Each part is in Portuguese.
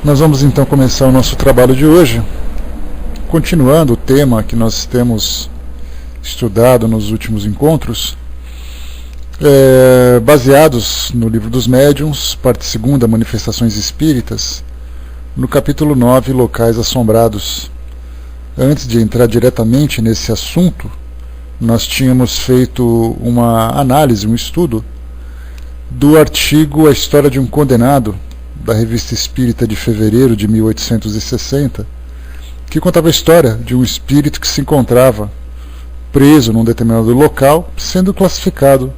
Nós vamos então começar o nosso trabalho de hoje, continuando o tema que nós temos estudado nos últimos encontros, baseados no Livro dos Médiuns, parte 2, Manifestações Espíritas, no capítulo 9, Locais Assombrados. Antes de entrar diretamente nesse assunto, nós tínhamos feito uma análise, um estudo do artigo A História de um Condenado, da Revista Espírita de fevereiro de 1860, que contava a história de um espírito que se encontrava preso num determinado local, sendo classificado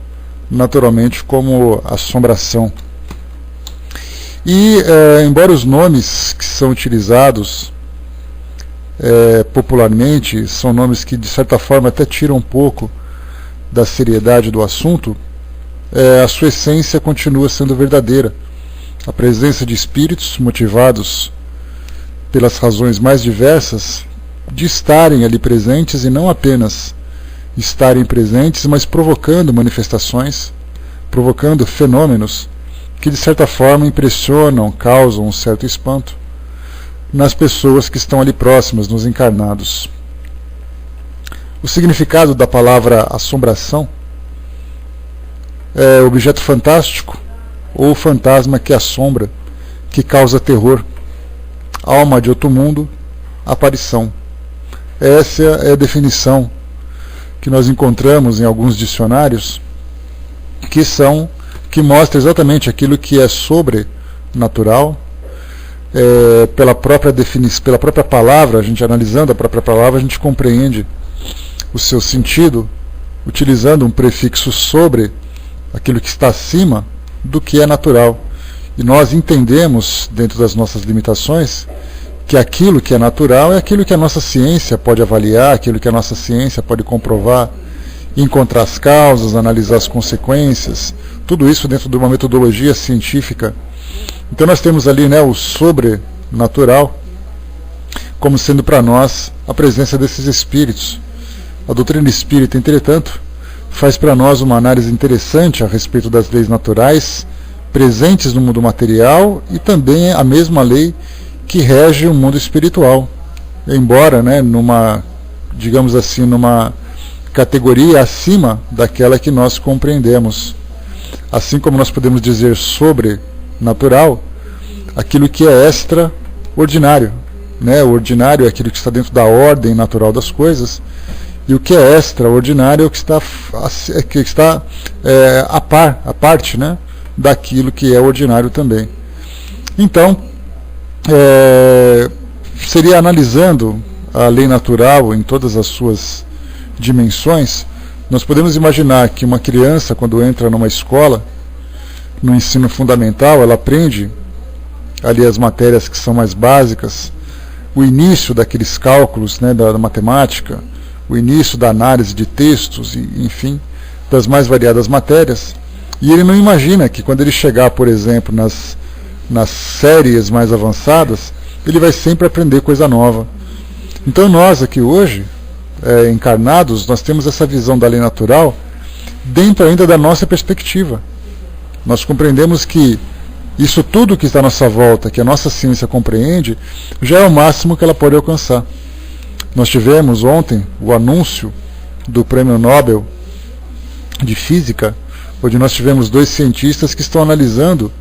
naturalmente como assombração. E, embora os nomes que são utilizados popularmente são nomes que de certa forma até tiram um pouco da seriedade do assunto, a sua essência continua sendo verdadeira. A presença de espíritos motivados pelas razões mais diversas de estarem ali presentes, e não apenas estarem presentes, mas provocando manifestações, provocando fenômenos que de certa forma impressionam, causam um certo espanto nas pessoas que estão ali próximas, nos encarnados. O significado da palavra assombração é objeto fantástico ou fantasma que assombra, que causa terror, alma de outro mundo, aparição. Essa é a definição que nós encontramos em alguns dicionários, que mostra exatamente aquilo que é sobrenatural. Pela própria definição, pela própria palavra, a gente analisando a própria palavra, a gente compreende o seu sentido, utilizando um prefixo sobre aquilo que está acima do que é natural. E nós entendemos, dentro das nossas limitações, que aquilo que é natural é aquilo que a nossa ciência pode avaliar, aquilo que a nossa ciência pode comprovar, encontrar as causas, analisar as consequências, tudo isso dentro de uma metodologia científica. Então nós temos ali, o sobrenatural como sendo para nós a presença desses espíritos. A doutrina espírita, entretanto, faz para nós uma análise interessante a respeito das leis naturais presentes no mundo material e também a mesma lei que rege o mundo espiritual, embora numa categoria acima daquela que nós compreendemos. Assim como nós podemos dizer sobrenatural aquilo que é extraordinário, o ordinário é aquilo que está dentro da ordem natural das coisas, e o que é extraordinário é o que está à parte daquilo que é ordinário também. Então, seria analisando a lei natural em todas as suas dimensões, nós podemos imaginar que uma criança, quando entra numa escola, no ensino fundamental, ela aprende ali as matérias que são mais básicas, o início daqueles cálculos da matemática, o início da análise de textos, e, enfim, das mais variadas matérias, e ele não imagina que quando ele chegar, por exemplo, nas séries mais avançadas, ele vai sempre aprender coisa nova. Então nós aqui hoje, encarnados, nós temos essa visão da lei natural dentro ainda da nossa perspectiva. Nós compreendemos que isso tudo que está à nossa volta, que a nossa ciência compreende, já é o máximo que ela pode alcançar. Nós tivemos ontem o anúncio do Prêmio Nobel de Física, onde nós tivemos 2 cientistas que estão analisando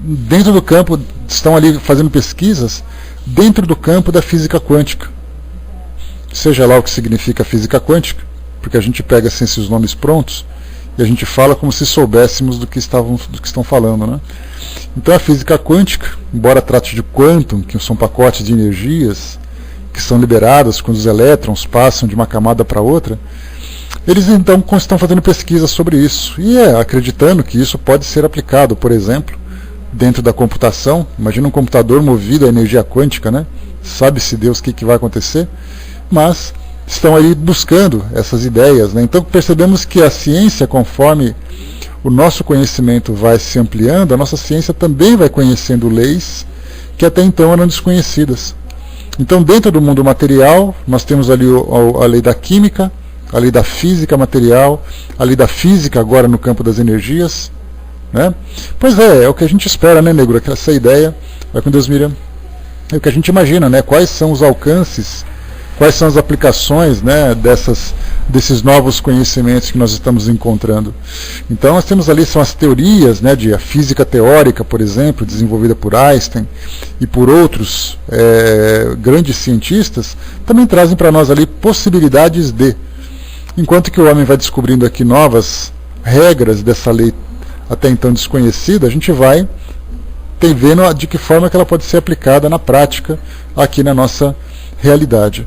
dentro do campo, estão ali fazendo pesquisas dentro do campo da física quântica. Seja lá o que significa física quântica, porque a gente pega assim, esses nomes prontos e a gente fala como se soubéssemos do que estão falando, Então a física quântica, embora trate de quantum, que são pacotes de energias que são liberadas quando os elétrons passam de uma camada para outra, eles então estão fazendo pesquisas sobre isso e acreditando que isso pode ser aplicado, por exemplo, dentro da computação. Imagina um computador movido à energia quântica, sabe-se Deus o que vai acontecer, mas estão ali buscando essas ideias. Então percebemos que a ciência, conforme o nosso conhecimento vai se ampliando, a nossa ciência também vai conhecendo leis que até então eram desconhecidas. Então, dentro do mundo material, nós temos ali a lei da química, a lei da física material, a lei da física agora no campo das energias, né? Pois é o que a gente espera, né, Negro? Essa ideia, vai com Deus, Miriam, é o que a gente imagina, né? Quais são os alcances, quais são as aplicações, né, desses novos conhecimentos que nós estamos encontrando. Então nós temos ali, são as teorias, né, de a física teórica, por exemplo, desenvolvida por Einstein e por outros grandes cientistas, também trazem para nós ali possibilidades de, enquanto que o homem vai descobrindo aqui novas regras dessa lei até então desconhecida, a gente vai vendo de que forma que ela pode ser aplicada na prática aqui na nossa realidade.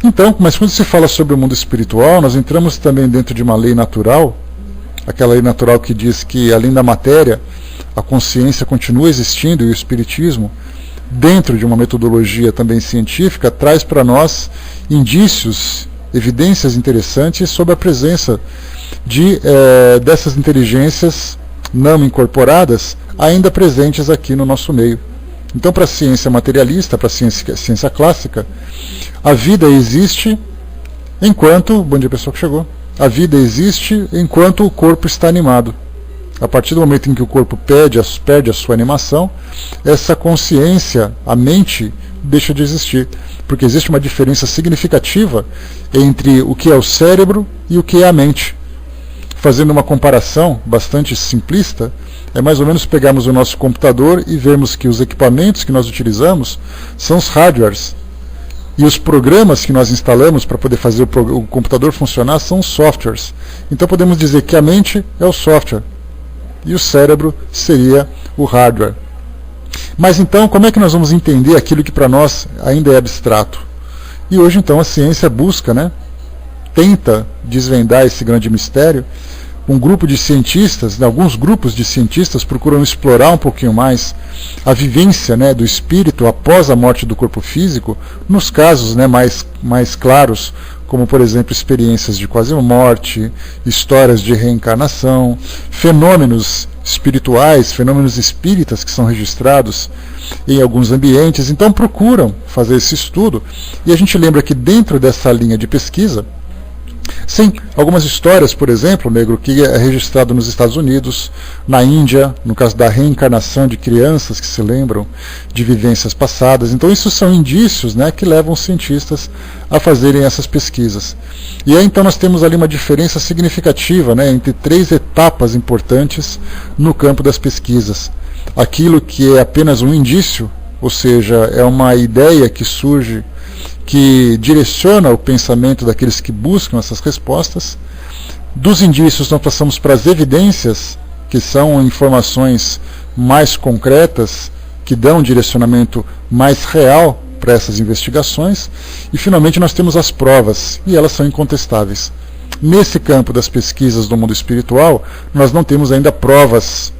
Então, mas quando se fala sobre o mundo espiritual, nós entramos também dentro de uma lei natural, aquela lei natural que diz que além da matéria, a consciência continua existindo, e o espiritismo, dentro de uma metodologia também científica, traz para nós indícios, evidências interessantes sobre a presença dessas inteligências não incorporadas ainda presentes aqui no nosso meio. Então, para a ciência materialista, para a ciência clássica, a vida existe enquanto... Bom dia, pessoal que chegou. A vida existe enquanto o corpo está animado. A partir do momento em que o corpo perde a sua animação, essa consciência, a mente, deixa de existir. Porque existe uma diferença significativa entre o que é o cérebro e o que é a mente. Fazendo uma comparação bastante simplista, é mais ou menos pegarmos o nosso computador e vermos que os equipamentos que nós utilizamos são os hardwares. E os programas que nós instalamos para poder fazer o computador funcionar são os softwares. Então podemos dizer que a mente é o software e o cérebro seria o hardware. Mas então, como é que nós vamos entender aquilo que para nós ainda é abstrato? E hoje então a ciência busca, né, tenta desvendar esse grande mistério. Um grupo de cientistas, alguns grupos de cientistas procuram explorar um pouquinho mais a vivência, né, do espírito após a morte do corpo físico, nos casos, né, mais claros, como por exemplo experiências de quase morte, histórias de reencarnação, fenômenos espirituais, fenômenos espíritas que são registrados em alguns ambientes. Então procuram fazer esse estudo, e a gente lembra que dentro dessa linha de pesquisa, sim, algumas histórias, por exemplo, Negro, que é registrado nos Estados Unidos, na Índia, no caso da reencarnação de crianças que se lembram de vivências passadas. Então isso são indícios, né, que levam os cientistas a fazerem essas pesquisas. E aí então nós temos ali uma diferença significativa, né, entre três etapas importantes no campo das pesquisas. Aquilo que é apenas um indício, ou seja, é uma ideia que surge, que direciona o pensamento daqueles que buscam essas respostas. Dos indícios nós passamos para as evidências, que são informações mais concretas, que dão um direcionamento mais real para essas investigações, e finalmente nós temos as provas, e elas são incontestáveis. Nesse campo das pesquisas do mundo espiritual, nós não temos ainda provas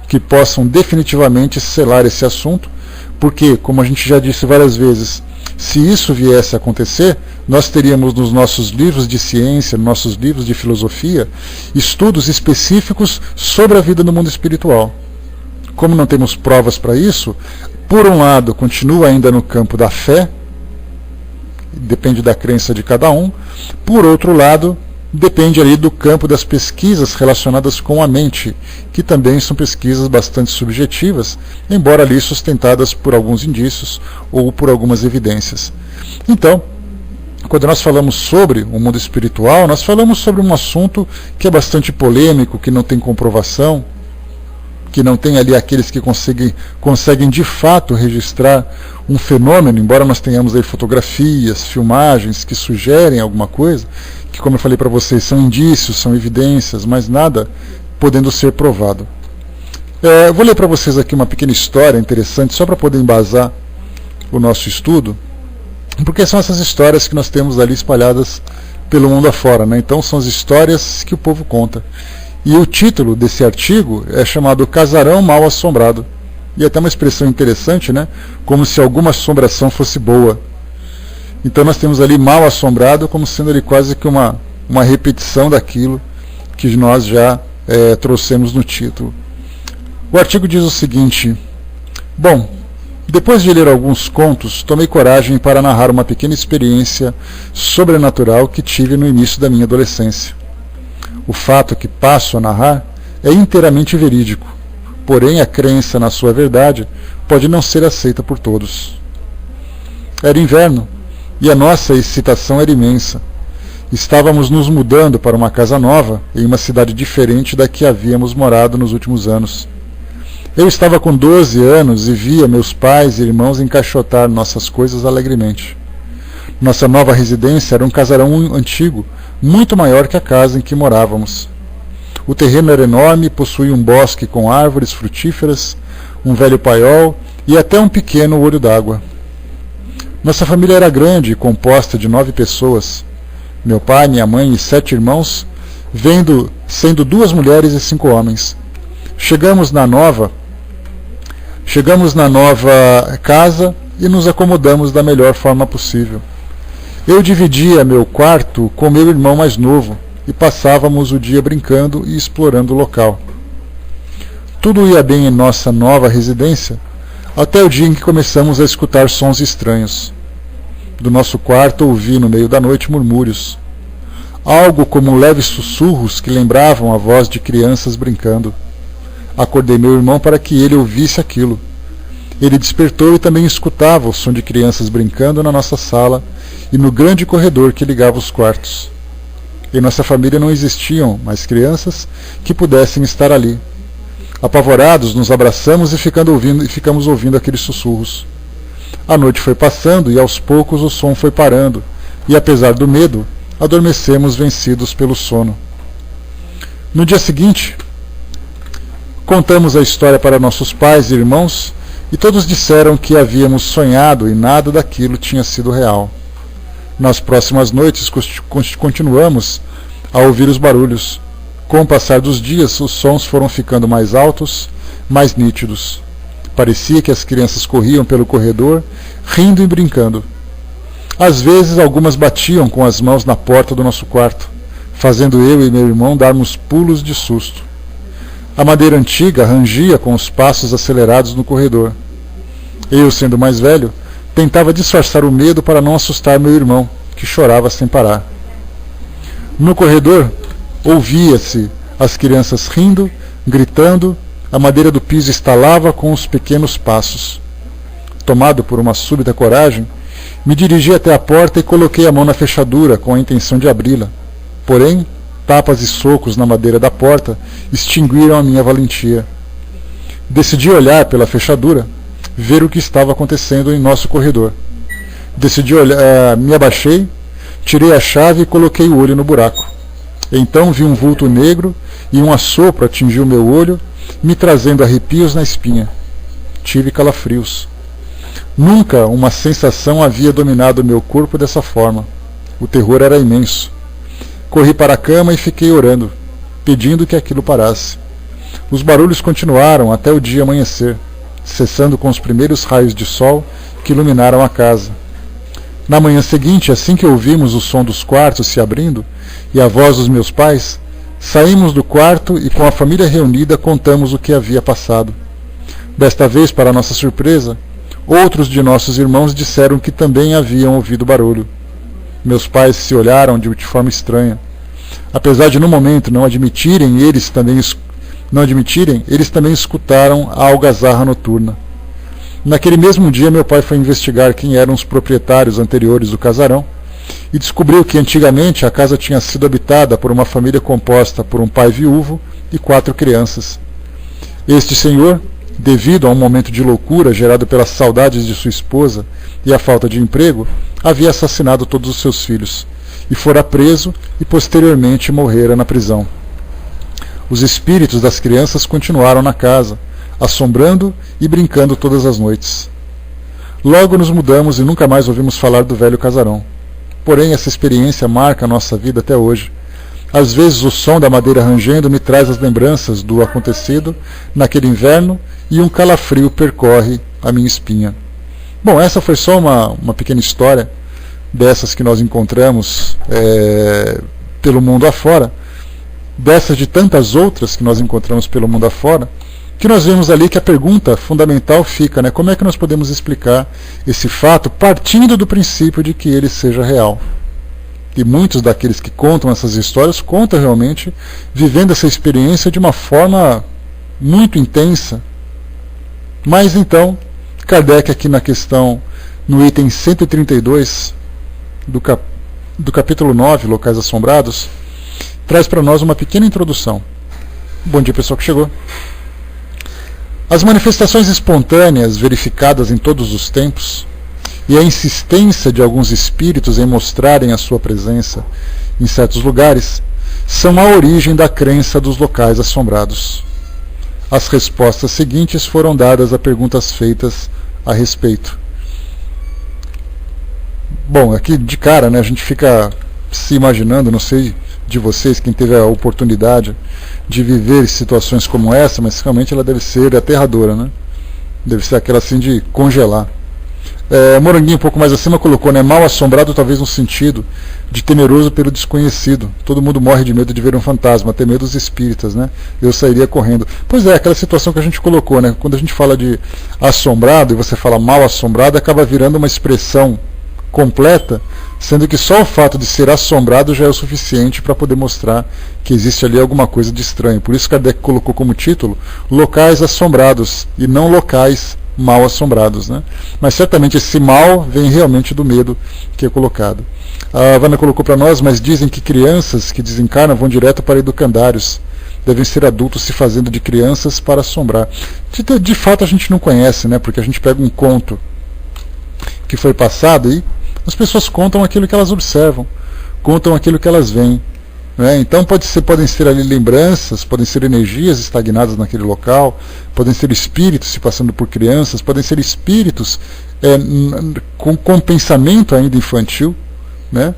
que possam definitivamente selar esse assunto, porque, como a gente já disse várias vezes, se isso viesse a acontecer, nós teríamos nos nossos livros de ciência, nos nossos livros de filosofia, estudos específicos sobre a vida no mundo espiritual. Como não temos provas para isso, por um lado, continua ainda no campo da fé, depende da crença de cada um, por outro lado, depende ali do campo das pesquisas relacionadas com a mente, que também são pesquisas bastante subjetivas, embora ali sustentadas por alguns indícios ou por algumas evidências. Então, quando nós falamos sobre o mundo espiritual, nós falamos sobre um assunto que é bastante polêmico, que não tem comprovação, que não tem ali aqueles que conseguem de fato registrar um fenômeno, embora nós tenhamos aí fotografias, filmagens que sugerem alguma coisa, que, como eu falei para vocês, são indícios, são evidências, mas nada podendo ser provado. Eu vou ler para vocês aqui uma pequena história interessante, só para poder embasar o nosso estudo, porque são essas histórias que nós temos ali espalhadas pelo mundo afora, né? Então são as histórias que o povo conta. E o título desse artigo é chamado Casarão Mal Assombrado. E até uma expressão interessante, né? Como se alguma assombração fosse boa. Então nós temos ali mal assombrado como sendo ali quase que uma repetição daquilo que nós já trouxemos no título. O artigo diz o seguinte: bom, depois de ler alguns contos, tomei coragem para narrar uma pequena experiência sobrenatural que tive no início da minha adolescência. O fato que passo a narrar é inteiramente verídico, porém a crença na sua verdade pode não ser aceita por todos. Era inverno, e a nossa excitação era imensa. Estávamos nos mudando para uma casa nova, em uma cidade diferente da que havíamos morado nos últimos anos. Eu estava com 12 anos e via meus pais e irmãos encaixotar nossas coisas alegremente. Nossa nova residência era um casarão antigo, muito maior que a casa em que morávamos. O terreno era enorme e possuía um bosque com árvores frutíferas, um velho paiol e até um pequeno olho d'água. Nossa família era grande e composta de 9 pessoas. Meu pai, minha mãe e 7 irmãos, sendo 2 mulheres e 5 homens. Chegamos na nova casa e nos acomodamos da melhor forma possível. Eu dividia meu quarto com meu irmão mais novo e passávamos o dia brincando e explorando o local. Tudo ia bem em nossa nova residência, até o dia em que começamos a escutar sons estranhos. Do nosso quarto ouvi no meio da noite murmúrios. Algo como leves sussurros que lembravam a voz de crianças brincando. Acordei meu irmão para que ele ouvisse aquilo. Ele despertou e também escutava o som de crianças brincando na nossa sala e no grande corredor que ligava os quartos. Em nossa família não existiam mais crianças que pudessem estar ali. Apavorados, nos abraçamos e ficamos ouvindo aqueles sussurros. A noite foi passando e aos poucos o som foi parando, e apesar do medo, adormecemos vencidos pelo sono. No dia seguinte, contamos a história para nossos pais e irmãos, e todos disseram que havíamos sonhado e nada daquilo tinha sido real. Nas próximas noites continuamos a ouvir os barulhos. Com o passar dos dias, os sons foram ficando mais altos, mais nítidos. Parecia que as crianças corriam pelo corredor, rindo e brincando. Às vezes, algumas batiam com as mãos na porta do nosso quarto, fazendo eu e meu irmão darmos pulos de susto. A madeira antiga rangia com os passos acelerados no corredor. Eu, sendo mais velho, tentava disfarçar o medo para não assustar meu irmão, que chorava sem parar. No corredor, ouvia-se as crianças rindo, gritando, a madeira do piso estalava com os pequenos passos. Tomado por uma súbita coragem, me dirigi até a porta e coloquei a mão na fechadura com a intenção de abri-la. Porém, tapas e socos na madeira da porta extinguiram a minha valentia. Decidi olhar pela fechadura, ver o que estava acontecendo em nosso corredor. Me abaixei, tirei a chave e coloquei o olho no buraco. Então vi um vulto negro e um assopro atingiu meu olho, me trazendo arrepios na espinha. Tive calafrios. Nunca uma sensação havia dominado meu corpo dessa forma. O terror era imenso. Corri para a cama e fiquei orando, pedindo que aquilo parasse. Os barulhos continuaram até o dia amanhecer, cessando com os primeiros raios de sol que iluminaram a casa. Na manhã seguinte, assim que ouvimos o som dos quartos se abrindo e a voz dos meus pais, saímos do quarto e com a família reunida contamos o que havia passado. Desta vez, para nossa surpresa, outros de nossos irmãos disseram que também haviam ouvido barulho. Meus pais se olharam de forma estranha. Apesar de no momento não admitirem, eles também escutaram a algazarra noturna. Naquele mesmo dia, meu pai foi investigar quem eram os proprietários anteriores do casarão e descobriu que antigamente a casa tinha sido habitada por uma família composta por um pai viúvo e 4 crianças. Este senhor, devido a um momento de loucura gerado pelas saudades de sua esposa e a falta de emprego, havia assassinado todos os seus filhos e fora preso e posteriormente morrera na prisão. Os espíritos das crianças continuaram na casa, assombrando e brincando todas as noites. Logo nos mudamos e nunca mais ouvimos falar do velho casarão. Porém, essa experiência marca a nossa vida até hoje. Às vezes o som da madeira rangendo me traz as lembranças do acontecido naquele inverno e um calafrio percorre a minha espinha. Bom, essa foi só uma pequena história dessas que nós encontramos pelo mundo afora, dessas de tantas outras que nós encontramos pelo mundo afora, que nós vemos ali que a pergunta fundamental fica, né? Como é que nós podemos explicar esse fato partindo do princípio de que ele seja real? E muitos daqueles que contam essas histórias contam realmente vivendo essa experiência de uma forma muito intensa. Mas então, Kardec aqui na questão, no item 132 do capítulo 9, Locais Assombrados, traz para nós uma pequena introdução. Bom dia, pessoal que chegou. As manifestações espontâneas verificadas em todos os tempos e a insistência de alguns espíritos em mostrarem a sua presença em certos lugares são a origem da crença dos locais assombrados. As respostas seguintes foram dadas a perguntas feitas a respeito. Bom, aqui de cara, né, a gente fica se imaginando, não sei de vocês, quem teve a oportunidade de viver situações como essa, mas realmente ela deve ser aterradora, né? Deve ser aquela assim de congelar. Moranguinho, um pouco mais acima, colocou, né, mal assombrado talvez no sentido de temeroso pelo desconhecido. Todo mundo morre de medo de ver um fantasma, até medo dos espíritas, né? Eu sairia correndo. Pois é, aquela situação que a gente colocou, né? Quando a gente fala de assombrado e você fala mal assombrado, acaba virando uma expressão completa, sendo que só o fato de ser assombrado já é o suficiente para poder mostrar que existe ali alguma coisa de estranho. Por isso Kardec colocou como título locais assombrados e não locais mal assombrados, né? Mas certamente esse mal vem realmente do medo que é colocado. A Vana colocou para nós, mas dizem que crianças que desencarnam vão direto para educandários, devem ser adultos se fazendo de crianças para assombrar. De fato a gente não conhece, né? Porque a gente pega um conto que foi passado e as pessoas contam aquilo que elas observam, contam aquilo que elas veem, né? Então podem ser ali lembranças, podem ser energias estagnadas naquele local, podem ser espíritos se passando por crianças, podem ser espíritos com pensamento ainda infantil, né?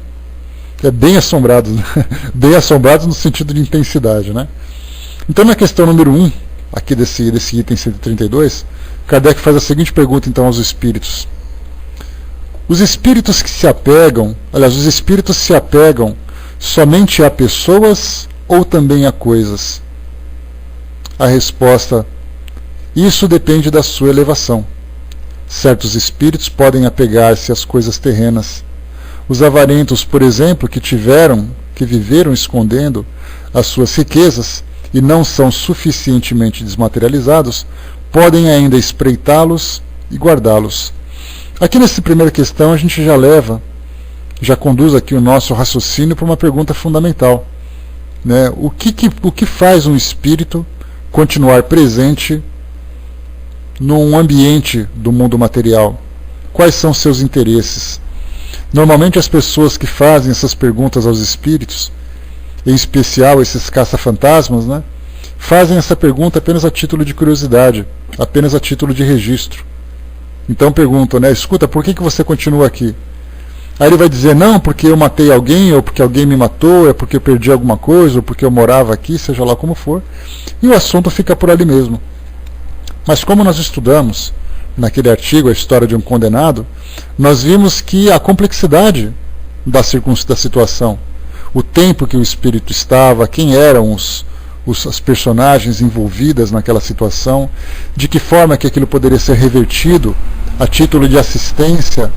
Bem assombrados, né? Bem assombrados no sentido de intensidade, né? Então na questão número 1, aqui desse item 132, Kardec faz a seguinte pergunta então aos espíritos. Os espíritos se apegam somente a pessoas ou também a coisas? A resposta: isso depende da sua elevação. Certos espíritos podem apegar-se às coisas terrenas. Os avarentos, por exemplo, que viveram escondendo as suas riquezas e não são suficientemente desmaterializados, podem ainda espreitá-los e guardá-los. Aqui nessa primeira questão a gente já conduz aqui o nosso raciocínio para uma pergunta fundamental, né? O que faz um espírito continuar presente num ambiente do mundo material? Quais são seus interesses? Normalmente as pessoas que fazem essas perguntas aos espíritos, em especial esses caça-fantasmas, né, fazem essa pergunta apenas a título de curiosidade, apenas a título de registro. Então perguntam, né, escuta, por que você continua aqui? Aí ele vai dizer, não, porque eu matei alguém, ou porque alguém me matou, é porque eu perdi alguma coisa, ou porque eu morava aqui, seja lá como for. E o assunto fica por ali mesmo. Mas como nós estudamos naquele artigo A História de um Condenado, nós vimos que a complexidade da situação, o tempo que o espírito estava, quem eram as personagens envolvidas naquela situação, de que forma que aquilo poderia ser revertido a título de assistência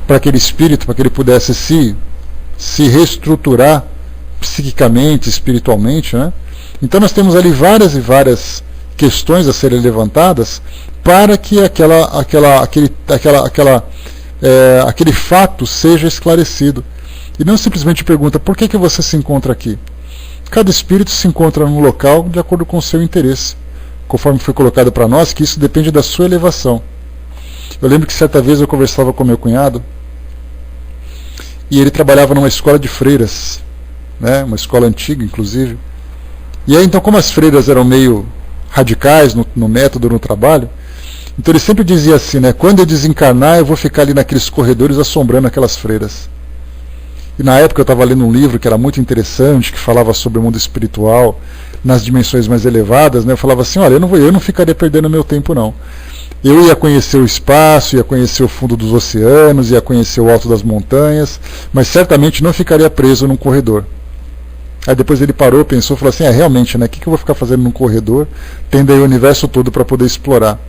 para aquele espírito, para que ele pudesse se reestruturar psiquicamente, espiritualmente, né? Então nós temos ali várias e várias questões a serem levantadas para que aquele fato seja esclarecido. E não simplesmente pergunta, por que você se encontra aqui? Cada espírito se encontra num local de acordo com o seu interesse, conforme foi colocado para nós, que isso depende da sua elevação. Eu lembro que certa vez eu conversava com meu cunhado, e ele trabalhava numa escola de freiras, né, uma escola antiga, inclusive. E aí, então, como as freiras eram meio radicais no método, no trabalho, então ele sempre dizia assim, né, quando eu desencarnar, eu vou ficar ali naqueles corredores assombrando aquelas freiras. E na época eu estava lendo um livro que era muito interessante, que falava sobre o mundo espiritual nas dimensões mais elevadas, né? Eu falava assim, olha, eu não ficaria perdendo meu tempo não. Eu ia conhecer o espaço, ia conhecer o fundo dos oceanos, ia conhecer o alto das montanhas, mas certamente não ficaria preso num corredor. Aí depois ele parou, pensou, falou assim, realmente, né? O que eu vou ficar fazendo num corredor, tendo aí o universo todo para poder explorar?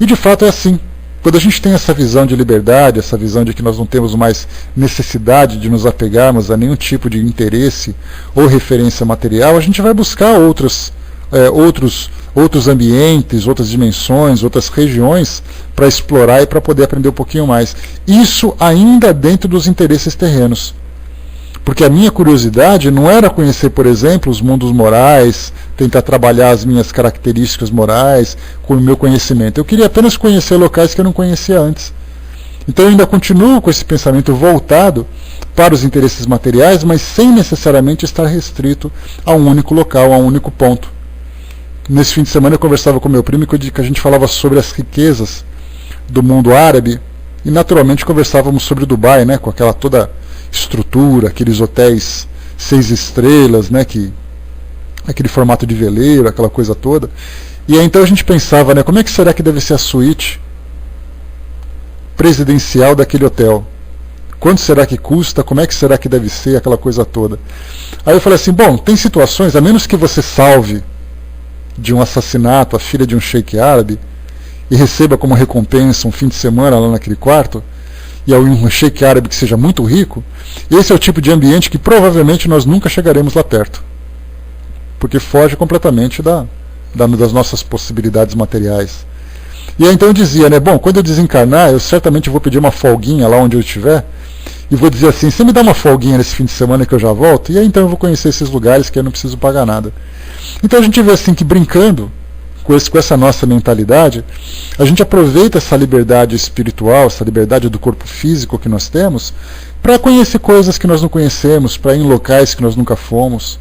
E de fato é assim. Quando a gente tem essa visão de liberdade, essa visão de que nós não temos mais necessidade de nos apegarmos a nenhum tipo de interesse ou referência material, a gente vai buscar outros ambientes, outras dimensões, outras regiões para explorar e para poder aprender um pouquinho mais. Isso ainda dentro dos interesses terrenos. Porque a minha curiosidade não era conhecer, por exemplo, os mundos morais, tentar trabalhar as minhas características morais com o meu conhecimento. Eu queria apenas conhecer locais que eu não conhecia antes. Então eu ainda continuo com esse pensamento voltado para os interesses materiais, mas sem necessariamente estar restrito a um único local, a um único ponto. Nesse fim de semana eu conversava com meu primo que a gente falava sobre as riquezas do mundo árabe e naturalmente conversávamos sobre Dubai, né, com aquela toda estrutura, aqueles hotéis 6 estrelas, né, aquele formato de veleiro, aquela coisa toda. E aí então a gente pensava, né, como é que será que deve ser a suíte presidencial daquele hotel? Quanto será que custa? Como é que será que deve ser aquela coisa toda? Aí eu falei assim, bom, tem situações, a menos que você salve de um assassinato a filha de um sheik árabe e receba como recompensa um fim de semana lá naquele quarto, e um sheik árabe que seja muito rico, esse é o tipo de ambiente que provavelmente nós nunca chegaremos lá perto, porque foge completamente das nossas possibilidades materiais. E aí então eu dizia, né, bom, quando eu desencarnar, eu certamente vou pedir uma folguinha lá onde eu estiver, e vou dizer assim, você me dá uma folguinha nesse fim de semana que eu já volto, e aí então eu vou conhecer esses lugares que eu não preciso pagar nada. Então a gente vê assim que brincando com essa nossa mentalidade, a gente aproveita essa liberdade espiritual, essa liberdade do corpo físico que nós temos, para conhecer coisas que nós não conhecemos, para ir em locais que nós nunca fomos.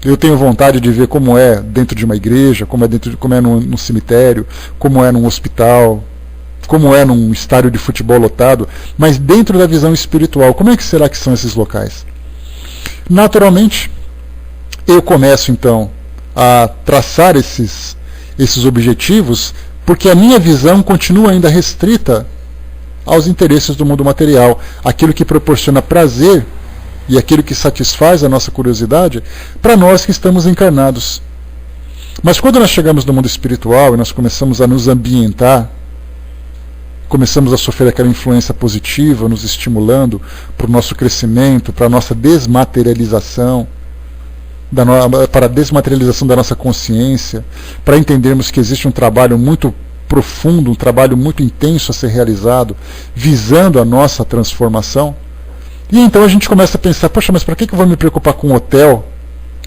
Eu tenho vontade de ver como é dentro de uma igreja, como é num cemitério, como é num hospital, como é num estádio de futebol lotado, mas dentro da visão espiritual, como é que será que são esses locais? Naturalmente, eu começo então a traçar esses objetivos, porque a minha visão continua ainda restrita aos interesses do mundo material, aquilo que proporciona prazer e aquilo que satisfaz a nossa curiosidade para nós que estamos encarnados. Mas quando nós chegamos no mundo espiritual e nós começamos a nos ambientar, começamos a sofrer aquela influência positiva, nos estimulando para o nosso crescimento, para a nossa desmaterialização, para a desmaterialização da nossa consciência, para entendermos que existe um trabalho muito profundo, um trabalho muito intenso a ser realizado, visando a nossa transformação. E então a gente começa a pensar, poxa, mas para que eu vou me preocupar com um hotel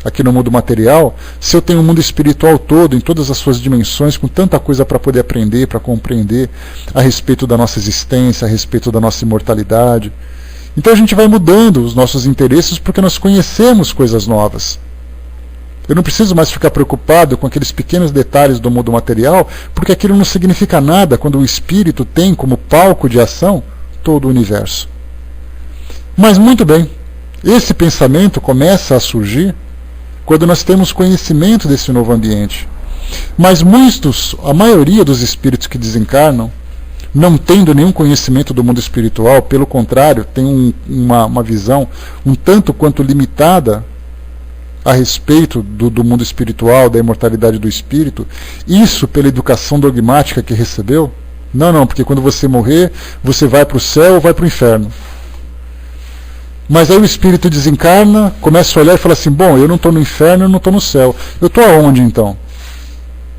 aqui no mundo material, se eu tenho o mundo espiritual todo, em todas as suas dimensões, com tanta coisa para poder aprender, para compreender a respeito da nossa existência, a respeito da nossa imortalidade. Então a gente vai mudando os nossos interesses porque nós conhecemos coisas novas. Eu não preciso mais ficar preocupado com aqueles pequenos detalhes do mundo material, porque aquilo não significa nada quando o espírito tem como palco de ação todo o universo. Mas muito bem, esse pensamento começa a surgir quando nós temos conhecimento desse novo ambiente. Mas a maioria dos espíritos que desencarnam, não tendo nenhum conhecimento do mundo espiritual, pelo contrário, tem uma visão um tanto quanto limitada a respeito do mundo espiritual, da imortalidade do espírito, isso pela educação dogmática que recebeu? Não, porque quando você morrer, você vai para o céu ou vai para o inferno. Mas aí o espírito desencarna, começa a olhar e fala assim, bom, eu não estou no inferno, eu não estou no céu. Eu estou aonde então?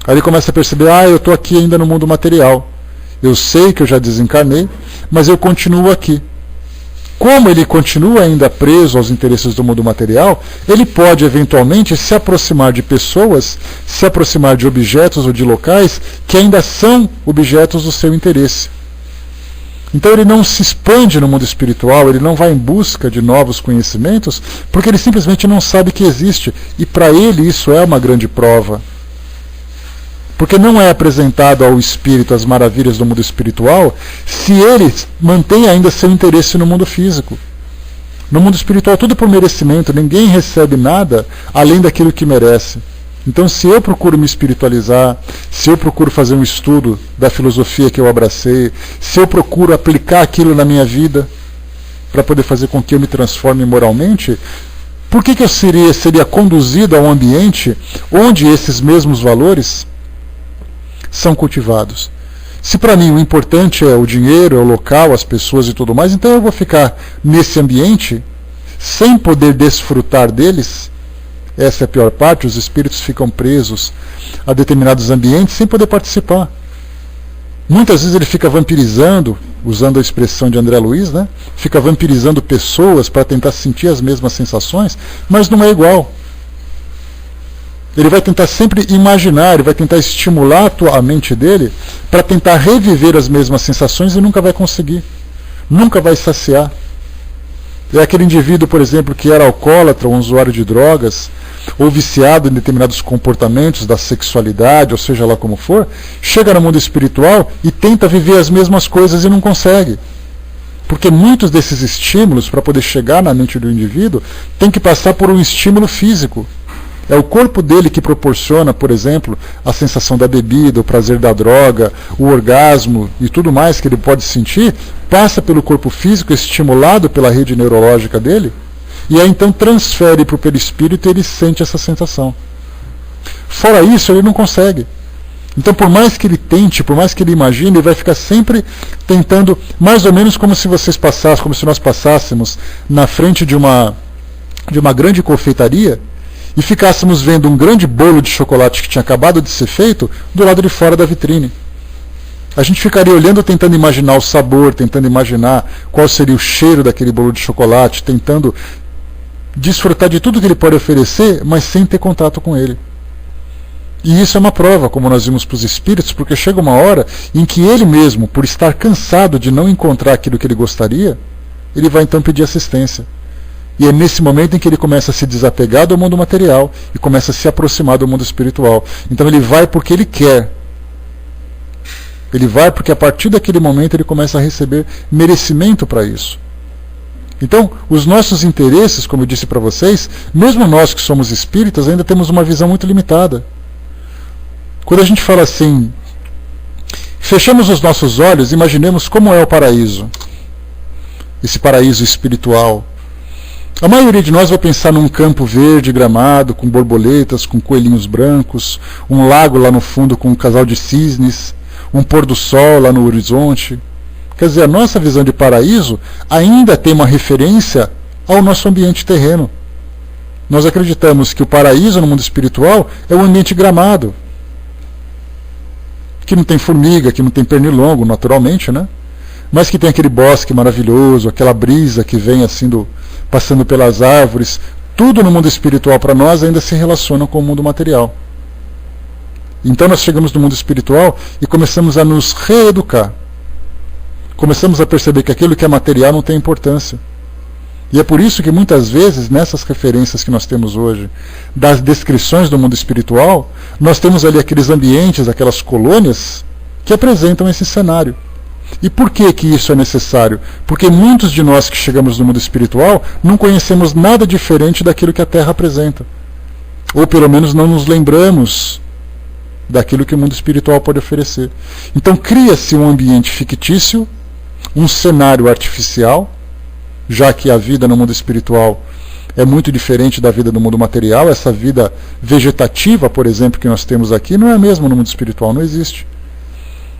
Aí ele começa a perceber, eu estou aqui ainda no mundo material. Eu sei que eu já desencarnei, mas eu continuo aqui. Como ele continua ainda preso aos interesses do mundo material, ele pode eventualmente se aproximar de pessoas, se aproximar de objetos ou de locais que ainda são objetos do seu interesse. Então ele não se expande no mundo espiritual, ele não vai em busca de novos conhecimentos, porque ele simplesmente não sabe que existe. E para ele isso é uma grande prova. Porque não é apresentado ao espírito as maravilhas do mundo espiritual se ele mantém ainda seu interesse no mundo físico. No mundo espiritual tudo por merecimento, ninguém recebe nada além daquilo que merece. Então se eu procuro me espiritualizar, se eu procuro fazer um estudo da filosofia que eu abracei, se eu procuro aplicar aquilo na minha vida para poder fazer com que eu me transforme moralmente, por que eu seria conduzido a um ambiente onde esses mesmos valores são cultivados? Se para mim o importante é o dinheiro, é o local, as pessoas e tudo mais, então eu vou ficar nesse ambiente sem poder desfrutar deles. Essa é a pior parte, os espíritos ficam presos a determinados ambientes sem poder participar. Muitas vezes ele fica vampirizando, usando a expressão de André Luiz, né? Fica vampirizando pessoas para tentar sentir as mesmas sensações, mas não é igual. Ele vai tentar sempre imaginar, ele vai tentar estimular a mente dele para tentar reviver as mesmas sensações e nunca vai conseguir. Nunca vai saciar. É aquele indivíduo, por exemplo, que era alcoólatra, um usuário de drogas, ou viciado em determinados comportamentos da sexualidade, ou seja lá como for, chega no mundo espiritual e tenta viver as mesmas coisas e não consegue. Porque muitos desses estímulos, para poder chegar na mente do indivíduo, tem que passar por um estímulo físico. É o corpo dele que proporciona, por exemplo, a sensação da bebida, o prazer da droga, o orgasmo e tudo mais que ele pode sentir, passa pelo corpo físico, estimulado pela rede neurológica dele, e aí então transfere para o perispírito e ele sente essa sensação. Fora isso, ele não consegue. Então, por mais que ele tente, por mais que ele imagine, ele vai ficar sempre tentando, mais ou menos como se vocês passassem, como se nós passássemos na frente de uma grande confeitaria, e ficássemos vendo um grande bolo de chocolate que tinha acabado de ser feito do lado de fora da vitrine. A gente ficaria olhando, tentando imaginar o sabor, tentando imaginar qual seria o cheiro daquele bolo de chocolate, tentando desfrutar de tudo que ele pode oferecer, mas sem ter contato com ele. E isso é uma prova, como nós vimos para os espíritos, porque chega uma hora em que ele mesmo, por estar cansado de não encontrar aquilo que ele gostaria, ele vai então pedir assistência. E é nesse momento em que ele começa a se desapegar do mundo material e começa a se aproximar do mundo espiritual. Então ele vai porque ele quer. Ele vai porque a partir daquele momento ele começa a receber merecimento para isso. Então, os nossos interesses, como eu disse para vocês, mesmo nós que somos espíritas, ainda temos uma visão muito limitada. Quando a gente fala assim, fechamos os nossos olhos, imaginemos como é o paraíso. Esse paraíso espiritual. A maioria de nós vai pensar num campo verde, gramado, com borboletas, com coelhinhos brancos, um lago lá no fundo com um casal de cisnes, um pôr do sol lá no horizonte. Quer dizer, a nossa visão de paraíso ainda tem uma referência ao nosso ambiente terreno. Nós acreditamos que o paraíso no mundo espiritual é um ambiente gramado, que não tem formiga, que não tem pernilongo, naturalmente, né? Mas que tem aquele bosque maravilhoso, aquela brisa que vem assim passando pelas árvores. Tudo no mundo espiritual para nós ainda se relaciona com o mundo material. Então nós chegamos no mundo espiritual e começamos a nos reeducar. Começamos a perceber que aquilo que é material não tem importância. E é por isso que muitas vezes, nessas referências que nós temos hoje, das descrições do mundo espiritual, nós temos ali aqueles ambientes, aquelas colônias, que apresentam esse cenário. E por que isso é necessário? Porque muitos de nós que chegamos no mundo espiritual não conhecemos nada diferente daquilo que a Terra apresenta. Ou pelo menos não nos lembramos daquilo que o mundo espiritual pode oferecer. Então cria-se um ambiente fictício, um cenário artificial, já que a vida no mundo espiritual é muito diferente da vida no mundo material. Essa vida vegetativa, por exemplo, que nós temos aqui, não é a mesma no mundo espiritual, não existe.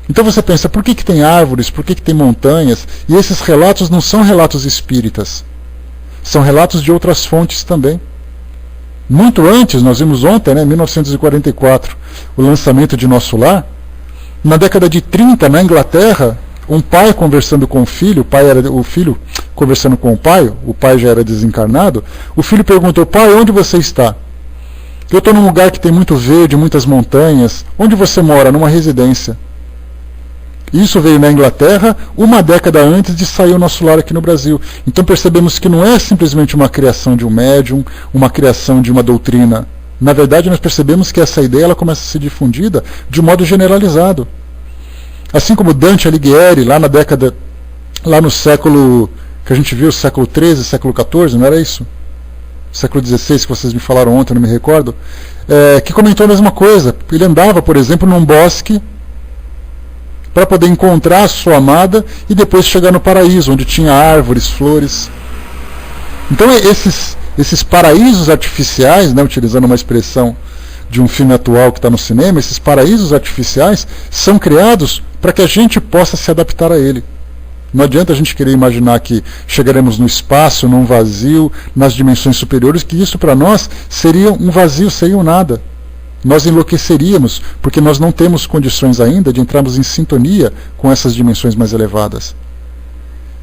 Então você pensa, por que tem árvores, por que tem montanhas? E esses relatos não são relatos espíritas, são relatos de outras fontes também. Muito antes, nós vimos ontem, 1944, o lançamento de Nosso Lar. Na década de 30, na Inglaterra, um pai conversando com o filho conversando com o pai já era desencarnado, o filho perguntou, pai, onde você está? Eu estou num lugar que tem muito verde, muitas montanhas. Onde você mora? Numa residência. Isso veio na Inglaterra uma década antes de sair o Nosso Lar aqui no Brasil. Então percebemos que não é simplesmente uma criação de um médium, uma criação de uma doutrina. Na verdade, nós percebemos que essa ideia ela começa a ser difundida de modo generalizado. Assim como Dante Alighieri, lá no século, que a gente viu, século XIII, século XIV, não era isso? Século XVI, que vocês me falaram ontem, não me recordo, que comentou a mesma coisa. Ele andava, por exemplo, num bosque para poder encontrar a sua amada e depois chegar no paraíso, onde tinha árvores, flores. Então esses paraísos artificiais, utilizando uma expressão de um filme atual que está no cinema, esses paraísos artificiais são criados para que a gente possa se adaptar a ele. Não adianta a gente querer imaginar que chegaremos no espaço, num vazio, nas dimensões superiores, que isso para nós seria um vazio, seria um nada. Nós enlouqueceríamos, porque nós não temos condições ainda de entrarmos em sintonia com essas dimensões mais elevadas.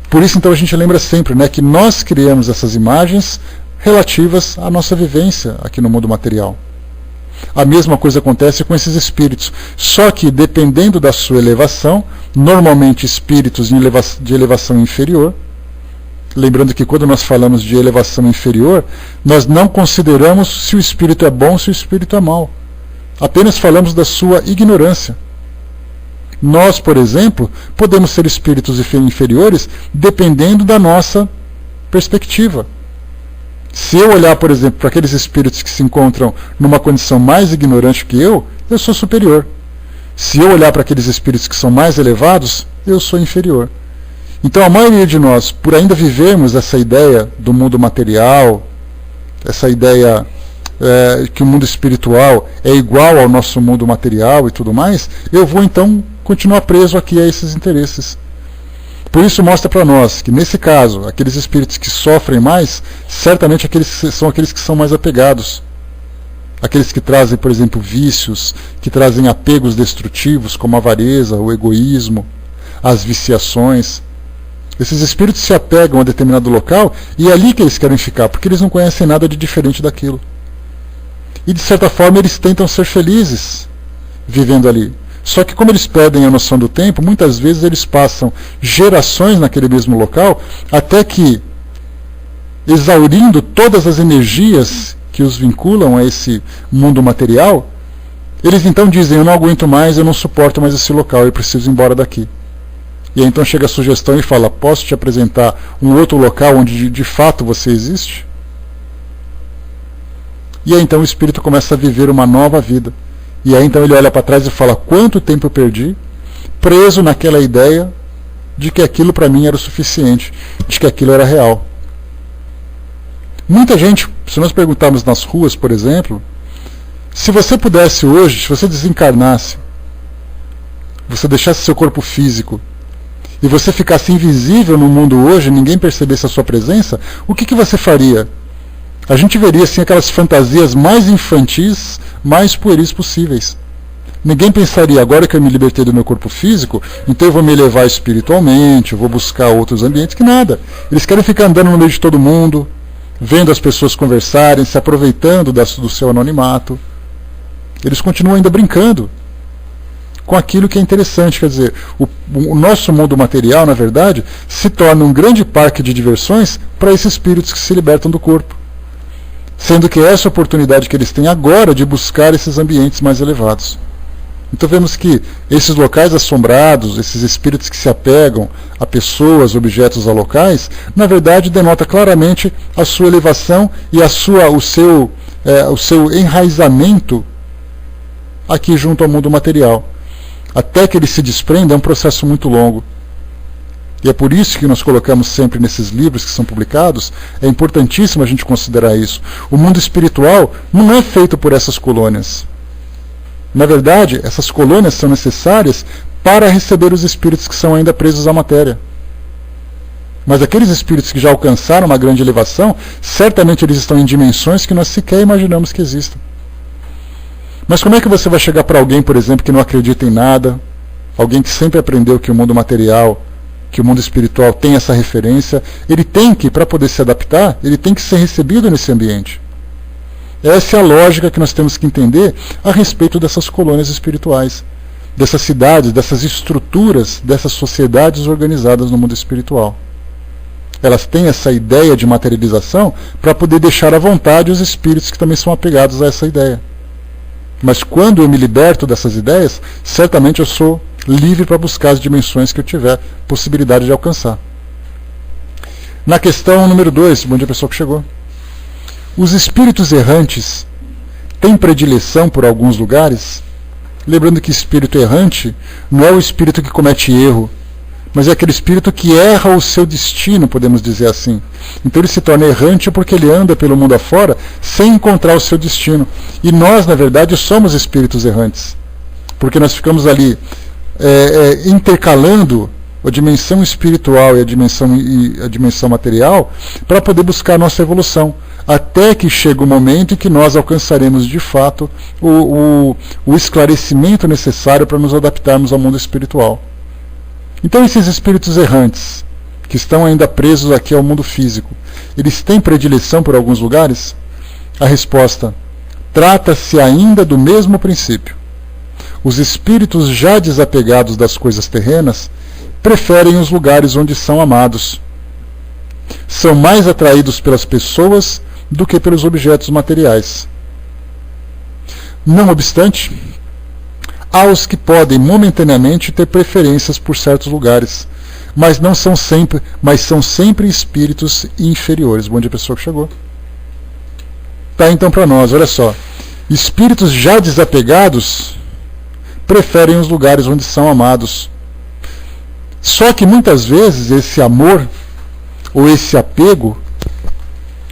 Por isso, então, a gente lembra sempre, né, que nós criamos essas imagens relativas à nossa vivência aqui no mundo material. A mesma coisa acontece com esses espíritos, só que dependendo da sua elevação, normalmente espíritos de elevação inferior, lembrando que quando nós falamos de elevação inferior, nós não consideramos se o espírito é bom ou se o espírito é mau, apenas falamos da sua ignorância. Nós, por exemplo, podemos ser espíritos inferiores dependendo da nossa perspectiva. Se eu olhar, por exemplo, para aqueles espíritos que se encontram numa condição mais ignorante que eu sou superior. Se eu olhar para aqueles espíritos que são mais elevados, eu sou inferior. Então a maioria de nós, por ainda vivermos essa ideia do mundo material, essa ideia que o mundo espiritual é igual ao nosso mundo material e tudo mais, eu vou então continuar preso aqui a esses interesses. Por isso mostra para nós que, nesse caso, aqueles espíritos que sofrem mais, certamente são aqueles que são mais apegados. Aqueles que trazem, por exemplo, vícios, que trazem apegos destrutivos, como a avareza, o egoísmo, as viciações. Esses espíritos se apegam a determinado local e é ali que eles querem ficar, porque eles não conhecem nada de diferente daquilo. E, de certa forma, eles tentam ser felizes vivendo ali. Só que como eles perdem a noção do tempo, muitas vezes eles passam gerações naquele mesmo local, até que, exaurindo todas as energias que os vinculam a esse mundo material, eles então dizem, eu não aguento mais, eu não suporto mais esse local, eu preciso ir embora daqui. E aí então chega a sugestão e fala, posso te apresentar um outro local onde de fato você existe? E aí então o espírito começa a viver uma nova vida. E aí então ele olha para trás e fala, quanto tempo eu perdi, preso naquela ideia de que aquilo para mim era o suficiente, de que aquilo era real. Muita gente, se nós perguntarmos nas ruas, por exemplo, se você pudesse hoje, se você desencarnasse, você deixasse seu corpo físico, e você ficasse invisível no mundo hoje, ninguém percebesse a sua presença, o que você faria? A gente veria assim aquelas fantasias mais infantis, mais pueris possíveis. Ninguém pensaria, agora que eu me libertei do meu corpo físico, então eu vou me elevar espiritualmente, eu vou buscar outros ambientes, que nada. Eles querem ficar andando no meio de todo mundo, vendo as pessoas conversarem, se aproveitando do seu anonimato. Eles continuam ainda brincando com aquilo que é interessante, quer dizer, o nosso mundo material, na verdade, se torna um grande parque de diversões para esses espíritos que se libertam do corpo. Sendo que essa oportunidade que eles têm agora de buscar esses ambientes mais elevados. Então vemos que esses locais assombrados, esses espíritos que se apegam a pessoas, objetos, a locais, na verdade denota claramente a sua elevação e o seu enraizamento aqui junto ao mundo material. Até que ele se desprenda é um processo muito longo. E é por isso que nós colocamos sempre nesses livros que são publicados, é importantíssimo a gente considerar isso. O mundo espiritual não é feito por essas colônias. Na verdade, essas colônias são necessárias para receber os espíritos que são ainda presos à matéria. Mas aqueles espíritos que já alcançaram uma grande elevação, certamente eles estão em dimensões que nós sequer imaginamos que existam. Mas como é que você vai chegar para alguém, por exemplo, que não acredita em nada, alguém que sempre aprendeu que o mundo material, que o mundo espiritual tem essa referência, ele tem que, para poder se adaptar, ele tem que ser recebido nesse ambiente. Essa é a lógica que nós temos que entender a respeito dessas colônias espirituais, dessas cidades, dessas estruturas, dessas sociedades organizadas no mundo espiritual. Elas têm essa ideia de materialização para poder deixar à vontade os espíritos que também são apegados a essa ideia. Mas quando eu me liberto dessas ideias, certamente eu sou livre para buscar as dimensões que eu tiver possibilidade de alcançar. Na questão número 2, bom dia pessoal que chegou. Os espíritos errantes têm predileção por alguns lugares? Lembrando que espírito errante não é o espírito que comete erro, mas é aquele espírito que erra o seu destino, podemos dizer assim. Então ele se torna errante porque ele anda pelo mundo afora sem encontrar o seu destino. E nós, na verdade, somos espíritos errantes. Porque nós ficamos ali intercalando a dimensão espiritual e a dimensão material para poder buscar a nossa evolução, até que chega o momento em que nós alcançaremos de fato o esclarecimento necessário para nos adaptarmos ao mundo espiritual. Então esses espíritos errantes, que estão ainda presos aqui ao mundo físico, eles têm predileção por alguns lugares? A resposta: trata-se ainda do mesmo princípio. Os espíritos já desapegados das coisas terrenas preferem os lugares onde são amados. São mais atraídos pelas pessoas do que pelos objetos materiais. Não obstante, há os que podem momentaneamente ter preferências por certos lugares, mas são sempre espíritos inferiores. Bom dia, pessoa que chegou. Tá, então, para nós, olha só. Espíritos já desapegados preferem os lugares onde são amados. Só que muitas vezes esse amor, ou esse apego,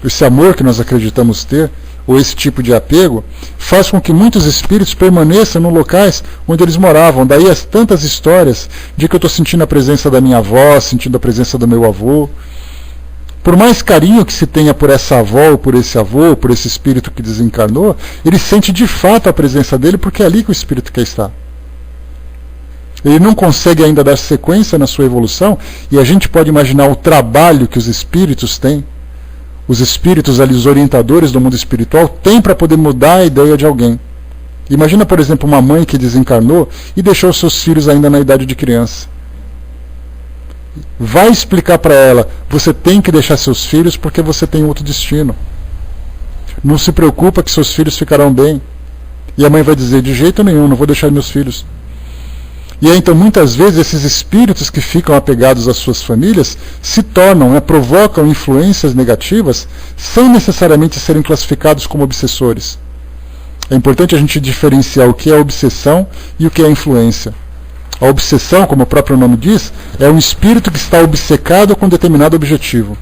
esse amor que nós acreditamos ter, ou esse tipo de apego, faz com que muitos espíritos permaneçam nos locais onde eles moravam. Daí as tantas histórias de que eu estou sentindo a presença da minha avó, sentindo a presença do meu avô. Por mais carinho que se tenha por essa avó, ou por esse avô, ou por esse espírito que desencarnou, ele sente de fato a presença dele, porque é ali que o espírito quer estar. Ele não consegue ainda dar sequência na sua evolução, e a gente pode imaginar o trabalho que os espíritos têm, os espíritos ali, os orientadores do mundo espiritual, têm para poder mudar a ideia de alguém. Imagina, por exemplo, uma mãe que desencarnou e deixou seus filhos ainda na idade de criança. Vai explicar para ela: você tem que deixar seus filhos porque você tem outro destino. Não se preocupa que seus filhos ficarão bem. E a mãe vai dizer: de jeito nenhum, não vou deixar meus filhos. E aí, então, muitas vezes, esses espíritos que ficam apegados às suas famílias se tornam, provocam influências negativas sem necessariamente serem classificados como obsessores. É importante a gente diferenciar o que é obsessão e o que é influência. A obsessão, como o próprio nome diz, é um espírito que está obcecado com determinado objetivo.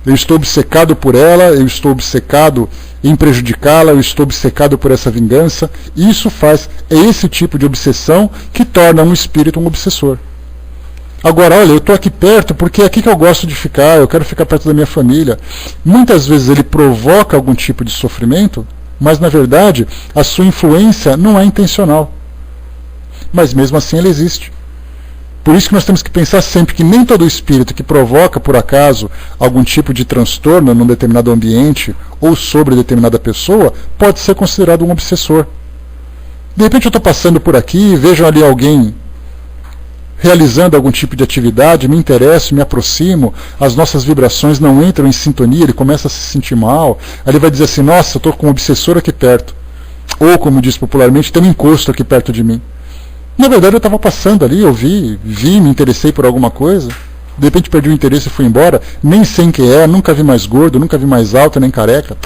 Eu estou obcecado por ela, eu estou obcecado em prejudicá-la, eu estou obcecado por essa vingança. Isso é esse tipo de obsessão que torna um espírito um obsessor. Agora, olha, eu estou aqui perto porque é aqui que eu gosto de ficar, eu quero ficar perto da minha família. Muitas vezes ele provoca algum tipo de sofrimento, mas na verdade a sua influência não é intencional. Mas mesmo assim ele existe. Por isso que nós temos que pensar sempre que nem todo espírito que provoca, por acaso, algum tipo de transtorno num determinado ambiente ou sobre determinada pessoa pode ser considerado um obsessor. De repente eu estou passando por aqui, vejo ali alguém realizando algum tipo de atividade, me interesso, me aproximo, as nossas vibrações não entram em sintonia, ele começa a se sentir mal, aí ele vai dizer assim: nossa, eu estou com um obsessor aqui perto. Ou, como diz popularmente, tem um encosto aqui perto de mim. Na verdade eu estava passando ali, eu vi, me interessei por alguma coisa, de repente perdi o interesse e fui embora, nem sei quem é, nunca vi mais gordo, nunca vi mais alto, nem careca.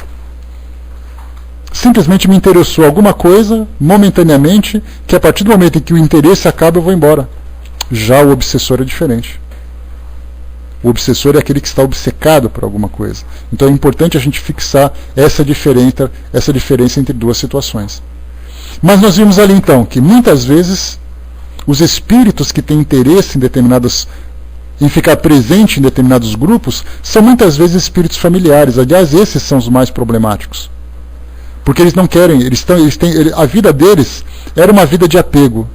Simplesmente me interessou alguma coisa, momentaneamente, que a partir do momento em que o interesse acaba eu vou embora. Já o obsessor é diferente. O obsessor é aquele que está obcecado por alguma coisa. Então é importante a gente fixar essa diferença entre duas situações. Mas nós vimos ali então que muitas vezes os espíritos que têm interesse em ficar presente em determinados grupos são muitas vezes espíritos familiares. Aliás, esses são os mais problemáticos. Porque eles não querem, a vida deles era uma vida de apego.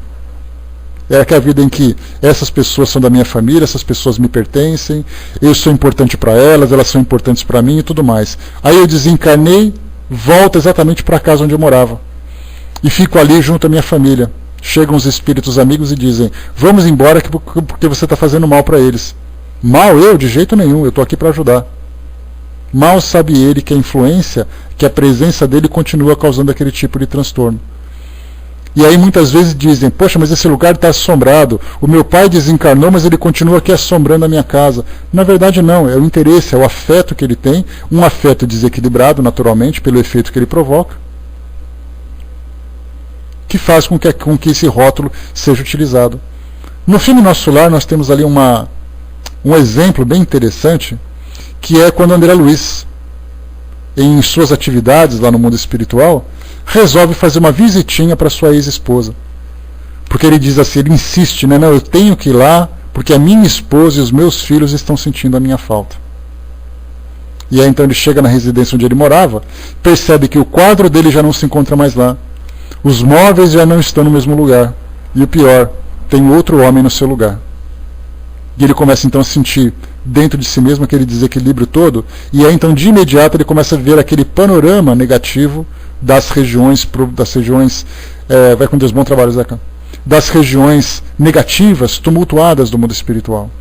É aquela vida em que essas pessoas são da minha família, essas pessoas me pertencem, eu sou importante para elas, elas são importantes para mim e tudo mais. Aí eu desencarnei, volto exatamente para a casa onde eu morava. E fico ali junto à minha família. Chegam os espíritos amigos e dizem: vamos embora porque você está fazendo mal para eles. Mal eu? De jeito nenhum, eu estou aqui para ajudar. Mal sabe ele que a influência, que a presença dele continua causando aquele tipo de transtorno. E aí muitas vezes dizem: poxa, mas esse lugar está assombrado, o meu pai desencarnou, mas ele continua aqui assombrando a minha casa. Na verdade não, é o interesse, é o afeto que ele tem, um afeto desequilibrado naturalmente pelo efeito que ele provoca, que faz com que esse rótulo seja utilizado. No filme Nosso Lar nós temos ali um exemplo bem interessante, que é quando André Luiz, em suas atividades lá no mundo espiritual, resolve fazer uma visitinha para sua ex-esposa. Porque ele diz assim, ele insiste, né? Não, eu tenho que ir lá, porque a minha esposa e os meus filhos estão sentindo a minha falta. E aí então ele chega na residência onde ele morava, percebe que o quadro dele já não se encontra mais lá. Os móveis já não estão no mesmo lugar. E o pior, tem outro homem no seu lugar. E ele começa então a sentir dentro de si mesmo aquele desequilíbrio todo, e aí então de imediato ele começa a ver aquele panorama negativo das regiões, vai com Deus, bom trabalho, Zeca, das regiões negativas, tumultuadas do mundo espiritual.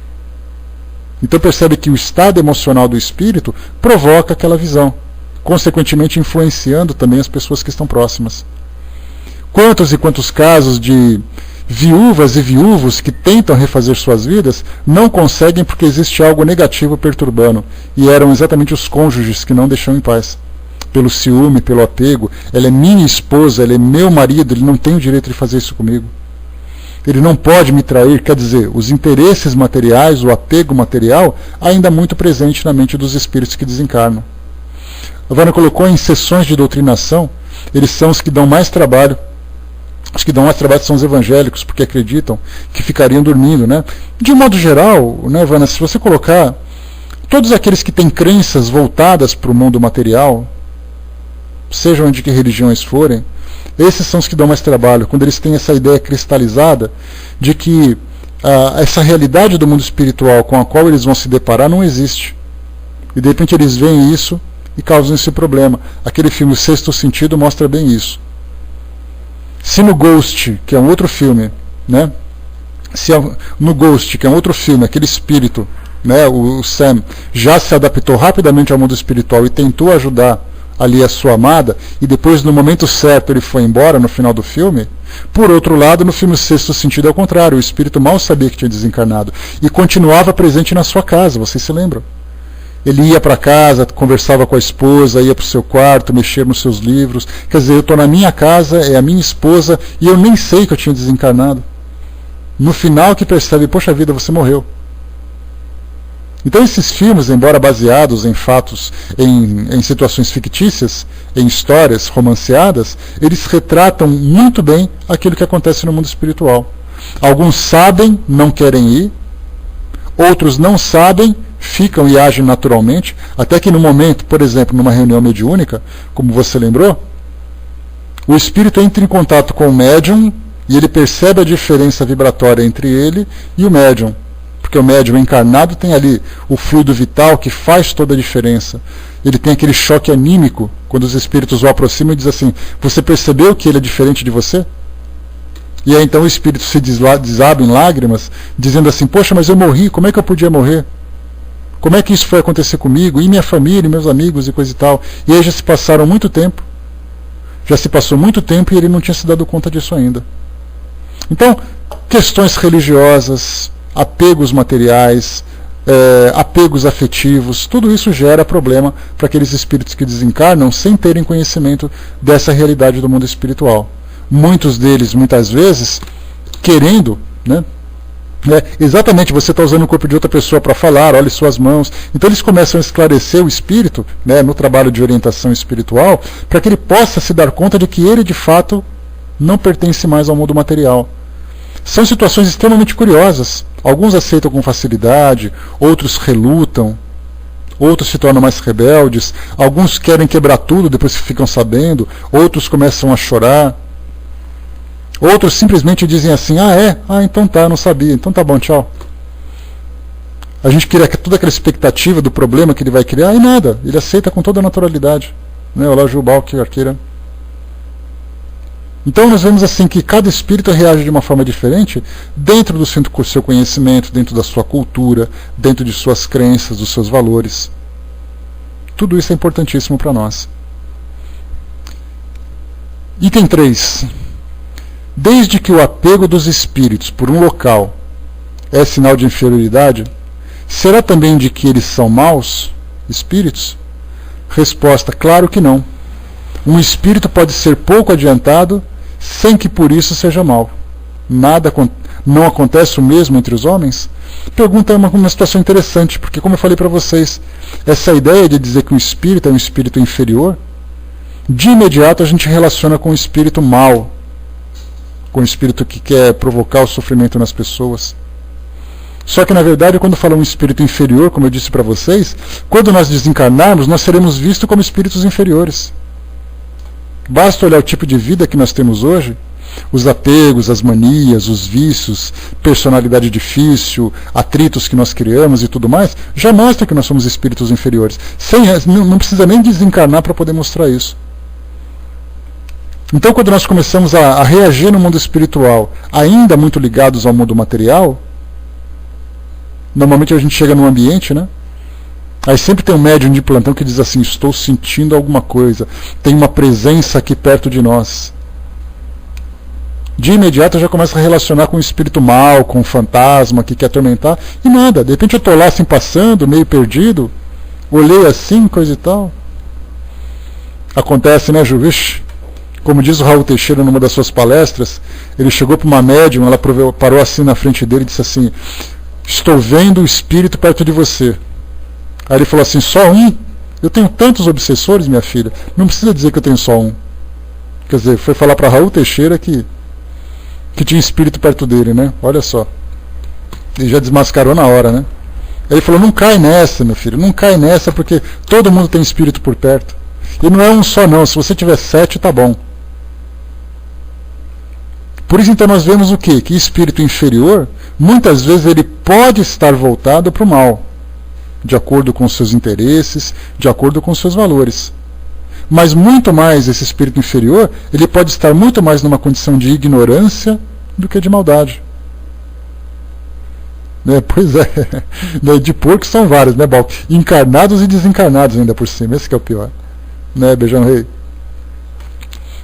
Então percebe que o estado emocional do espírito provoca aquela visão, consequentemente influenciando também as pessoas que estão próximas. Quantos e quantos casos de viúvas e viúvos que tentam refazer suas vidas não conseguem porque existe algo negativo perturbando, e eram exatamente os cônjuges que não deixam em paz. Pelo ciúme, pelo apego, ela é minha esposa, ele é meu marido, ele não tem o direito de fazer isso comigo. Ele não pode me trair, quer dizer, os interesses materiais, o apego material, ainda muito presente na mente dos espíritos que desencarnam. A Vânia colocou em sessões de doutrinação, eles são os que dão mais trabalho. Os que dão mais trabalho são os evangélicos, porque acreditam que ficariam dormindo, né? De um modo geral, né, Vânia, se você colocar todos aqueles que têm crenças voltadas para o mundo material, sejam de que religiões forem, esses são os que dão mais trabalho, quando eles têm essa ideia cristalizada de que essa realidade do mundo espiritual com a qual eles vão se deparar não existe. E de repente eles veem isso e causam esse problema. Aquele filme O Sexto Sentido mostra bem isso. Se no Ghost, que é um outro filme, né? No Ghost, que é um outro filme, aquele espírito, né, o Sam, já se adaptou rapidamente ao mundo espiritual e tentou ajudar ali a sua amada, e depois no momento certo ele foi embora no final do filme, por outro lado, no filme O Sexto Sentido é o contrário, o espírito mal sabia que tinha desencarnado e continuava presente na sua casa, vocês se lembram? Ele ia para casa, conversava com a esposa, ia para o seu quarto, mexia nos seus livros. Quer dizer, eu estou na minha casa, é a minha esposa, e eu nem sei que eu tinha desencarnado. No final que percebe, poxa vida, você morreu. Então esses filmes, embora baseados em fatos, em situações fictícias, em histórias romanceadas, eles retratam muito bem aquilo que acontece no mundo espiritual. Alguns sabem, não querem ir, outros não sabem, ficam e agem naturalmente, até que no momento, por exemplo, numa reunião mediúnica, como você lembrou, o espírito entra em contato com o médium e ele percebe a diferença vibratória entre ele e o médium. Porque o médium encarnado tem ali o fluido vital que faz toda a diferença. Ele tem aquele choque anímico, quando os espíritos o aproximam e dizem assim, você percebeu que ele é diferente de você? E aí então o espírito se desaba em lágrimas, dizendo assim, poxa, mas eu morri, como é que eu podia morrer? Como é que isso foi acontecer comigo, e minha família, e meus amigos, e coisa e tal? E aí já se passaram muito tempo. Já se passou muito tempo e ele não tinha se dado conta disso ainda. Então, questões religiosas, apegos materiais, apegos afetivos, tudo isso gera problema para aqueles espíritos que desencarnam sem terem conhecimento dessa realidade do mundo espiritual. Muitos deles, muitas vezes, querendo, né? Exatamente, você está usando o corpo de outra pessoa para falar, olhe suas mãos. Então eles começam a esclarecer o espírito, né, no trabalho de orientação espiritual, para que ele possa se dar conta de que ele, de fato, não pertence mais ao mundo material. São situações extremamente curiosas. Alguns aceitam com facilidade, outros relutam, outros se tornam mais rebeldes, alguns querem quebrar tudo depois que ficam sabendo, outros começam a chorar. Outros simplesmente dizem assim, então tá, não sabia, então tá bom, tchau. A gente cria toda aquela expectativa do problema que ele vai criar e nada, ele aceita com toda a naturalidade. Né? Olá, Jubal, que arqueira. Então nós vemos assim que cada espírito reage de uma forma diferente dentro do seu conhecimento, dentro da sua cultura, dentro de suas crenças, dos seus valores. Tudo isso é importantíssimo para nós. Item 3. Desde que o apego dos espíritos por um local é sinal de inferioridade, será também de que eles são maus espíritos? Resposta, claro que não. Um espírito pode ser pouco adiantado sem que por isso seja mau. Não acontece o mesmo entre os homens? Pergunta é uma situação interessante, porque como eu falei para vocês, essa ideia de dizer que o espírito é um espírito inferior, de imediato a gente relaciona com o espírito mau, com o espírito que quer provocar o sofrimento nas pessoas. Só que, na verdade, quando fala um espírito inferior, como eu disse para vocês, quando nós desencarnarmos, nós seremos vistos como espíritos inferiores. Basta olhar o tipo de vida que nós temos hoje, os apegos, as manias, os vícios, personalidade difícil, atritos que nós criamos e tudo mais, já mostra que nós somos espíritos inferiores. Não precisa nem desencarnar para poder mostrar isso. Então, quando nós começamos a reagir no mundo espiritual, ainda muito ligados ao mundo material, normalmente a gente chega num ambiente, né? Aí sempre tem um médium de plantão que diz assim: estou sentindo alguma coisa, tem uma presença aqui perto de nós. De imediato eu já começo a relacionar com o espírito mal, com o fantasma que quer atormentar, e nada, de repente eu estou lá assim passando, meio perdido, olhei assim, coisa e tal. Acontece, né, Ju? Vixe, como diz o Raul Teixeira numa das suas palestras, ele chegou para uma médium, ela parou assim na frente dele e disse assim: estou vendo o espírito perto de você. Aí ele falou assim: só um? Eu tenho tantos obsessores, minha filha, não precisa dizer que eu tenho só um. Quer dizer, foi falar para Raul Teixeira que tinha espírito perto dele, né? Olha só. Ele já desmascarou na hora, né? Ele falou: não cai nessa, meu filho, não cai nessa, porque todo mundo tem espírito por perto. E não é um só não, se você tiver 7, tá bom. Por isso então nós vemos o quê? Que espírito inferior, muitas vezes ele pode estar voltado para o mal, de acordo com os seus interesses, de acordo com os seus valores. Mas muito mais esse espírito inferior, ele pode estar muito mais numa condição de ignorância do que de maldade. Né? Pois é, de porcos são vários, né, Balco? Encarnados e desencarnados ainda por cima, esse que é o pior. Né, Beijão Rei?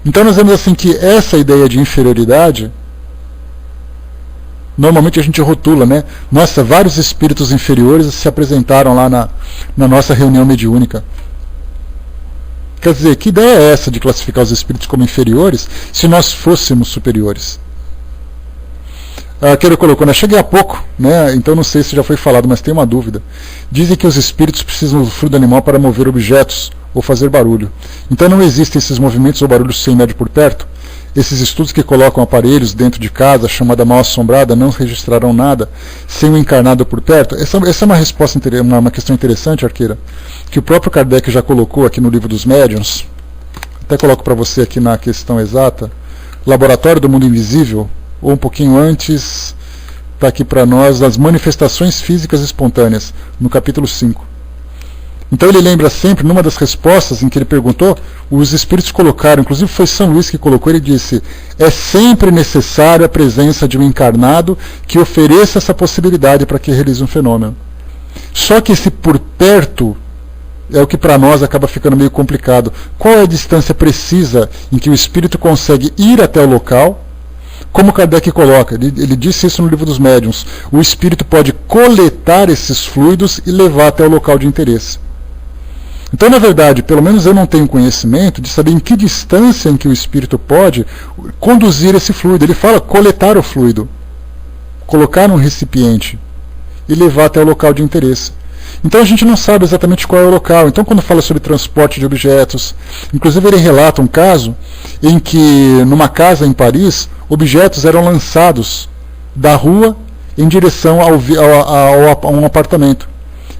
Então nós vemos assim que essa ideia de inferioridade, normalmente a gente rotula, né? Nossa, vários espíritos inferiores se apresentaram lá na nossa reunião mediúnica. Quer dizer, que ideia é essa de classificar os espíritos como inferiores se nós fôssemos superiores? Aquele colocou, né? Cheguei há pouco, né? Então não sei se já foi falado, mas tem uma dúvida. Dizem que os espíritos precisam do fruto animal para mover objetos ou fazer barulho. Então não existem esses movimentos ou barulhos sem médio por perto? Esses estudos que colocam aparelhos dentro de casa, chamada mal assombrada, não registrarão nada sem o encarnado por perto? Essa é uma resposta, uma questão interessante, Arqueira, que o próprio Kardec já colocou aqui no Livro dos Médiuns. Até coloco para você aqui na questão exata. Laboratório do Mundo Invisível, ou um pouquinho antes, está aqui para nós, as manifestações físicas espontâneas, no capítulo 5. Então ele lembra sempre, numa das respostas em que ele perguntou, os espíritos colocaram, inclusive foi São Luís que colocou, ele disse: é sempre necessária a presença de um encarnado que ofereça essa possibilidade para que realize um fenômeno. Só que esse por perto é o que para nós acaba ficando meio complicado. Qual é a distância precisa em que o espírito consegue ir até o local? Como Kardec coloca, ele disse isso no Livro dos Médiuns, o espírito pode coletar esses fluidos e levar até o local de interesse. Então, na verdade, pelo menos eu não tenho conhecimento de saber em que distância em que o espírito pode conduzir esse fluido. Ele fala coletar o fluido, colocar num recipiente e levar até o local de interesse. Então a gente não sabe exatamente qual é o local. Então quando fala sobre transporte de objetos, inclusive ele relata um caso em que numa casa em Paris, objetos eram lançados da rua em direção a um apartamento.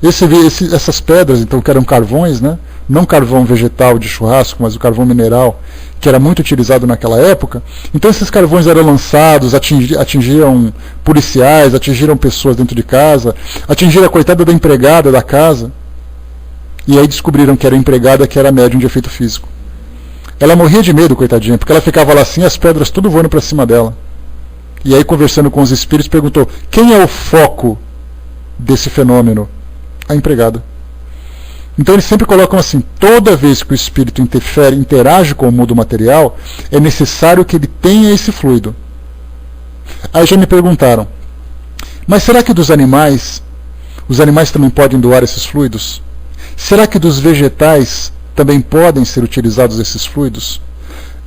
Essas pedras, então, que eram carvões, né? Não carvão vegetal de churrasco, mas o carvão mineral, que era muito utilizado naquela época. Então esses carvões eram lançados, atingiam policiais, atingiram pessoas dentro de casa, atingiram a coitada da empregada da casa, e aí descobriram que era a empregada que era médium de efeito físico. Ela morria de medo, coitadinha, porque ela ficava lá assim, as pedras tudo voando para cima dela. E aí, conversando com os espíritos, perguntou: quem é o foco desse fenômeno? A empregada. Então eles sempre colocam assim: toda vez que o espírito interage com o mundo material, é necessário que ele tenha esse fluido. Aí já me perguntaram: mas será que dos animais, os animais também podem doar esses fluidos? Será que dos vegetais também podem ser utilizados esses fluidos?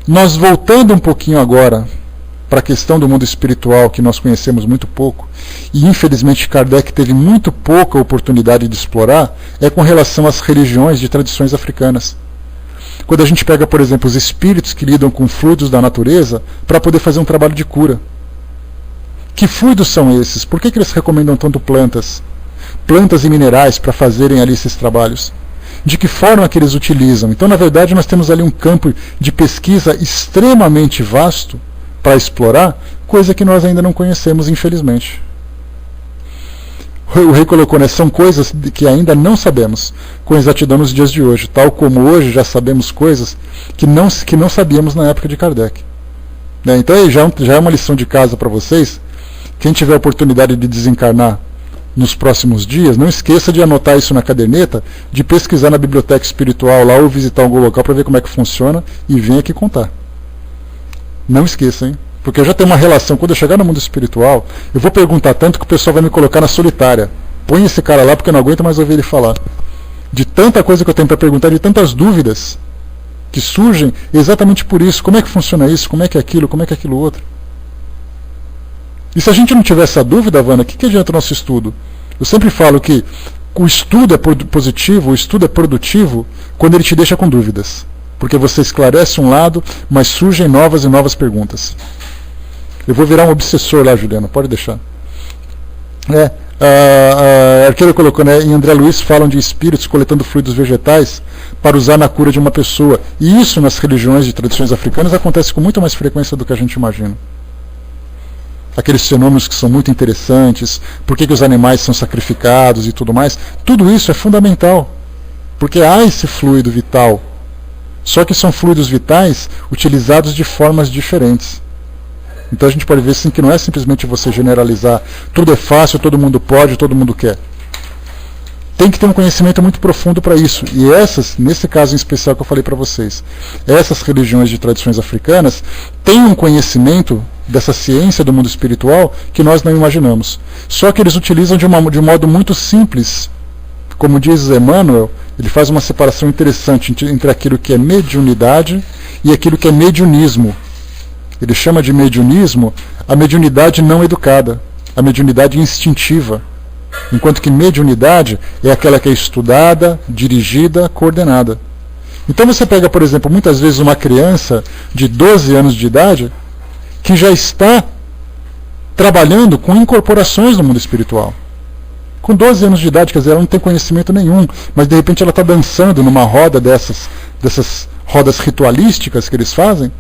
Nós voltando um pouquinho agora para a questão do mundo espiritual, que nós conhecemos muito pouco, e infelizmente Kardec teve muito pouca oportunidade de explorar, é com relação às religiões de tradições africanas. quando a gente pega, por exemplo, os espíritos que lidam com fluidos da natureza para poder fazer um trabalho de cura. Que fluidos são esses? Por que eles recomendam tanto plantas? Plantas e minerais para fazerem ali esses trabalhos? De que forma que eles utilizam? Então, na verdade, nós temos ali um campo de pesquisa extremamente vasto para explorar, coisa que nós ainda não conhecemos, infelizmente. O Rei colocou, né, são coisas que ainda não sabemos com exatidão nos dias de hoje, tal como hoje já sabemos coisas que não sabíamos na época de Kardec. Né? Então aí já é uma lição de casa para vocês. Quem tiver a oportunidade de desencarnar nos próximos dias, não esqueça de anotar isso na caderneta, de pesquisar na biblioteca espiritual lá ou visitar algum local para ver como é que funciona e venha aqui contar. Não esqueça, hein? Porque eu já tenho uma relação, quando eu chegar no mundo espiritual, eu vou perguntar tanto que o pessoal vai me colocar na solitária. Põe esse cara lá porque eu não aguento mais ouvir ele falar. De tanta coisa que eu tenho para perguntar, de tantas dúvidas que surgem exatamente por isso. Como é que funciona isso? Como é que é aquilo? Como é que é aquilo outro? E se a gente não tiver essa dúvida, Vana, o que adianta o nosso estudo? Eu sempre falo que o estudo é positivo, o estudo é produtivo quando ele te deixa com dúvidas. Porque você esclarece um lado, mas surgem novas e novas perguntas. Eu vou virar um obsessor lá, Juliana, pode deixar. A Arqueira colocou, né, em André Luiz falam de espíritos coletando fluidos vegetais para usar na cura de uma pessoa. E isso nas religiões de tradições africanas acontece com muito mais frequência do que a gente imagina. Aqueles fenômenos que são muito interessantes, por que os animais são sacrificados e tudo mais, tudo isso é fundamental, porque há esse fluido vital, só que são fluidos vitais utilizados de formas diferentes. Então a gente pode ver assim, que não é simplesmente você generalizar, tudo é fácil, todo mundo pode, todo mundo quer. Tem que ter um conhecimento muito profundo para isso. E essas, nesse caso em especial que eu falei para vocês, essas religiões de tradições africanas têm um conhecimento dessa ciência do mundo espiritual que nós não imaginamos. Só que eles utilizam de um modo muito simples. Como diz Emmanuel, ele faz uma separação interessante entre aquilo que é mediunidade e aquilo que é mediunismo. Ele chama de mediunismo a mediunidade não educada, a mediunidade instintiva. Enquanto que mediunidade é aquela que é estudada, dirigida, coordenada. Então você pega, por exemplo, muitas vezes uma criança de 12 anos de idade que já está trabalhando com incorporações no mundo espiritual. Com 12 anos de idade, quer dizer, ela não tem conhecimento nenhum, mas de repente ela está dançando numa roda dessas rodas ritualísticas que eles fazem.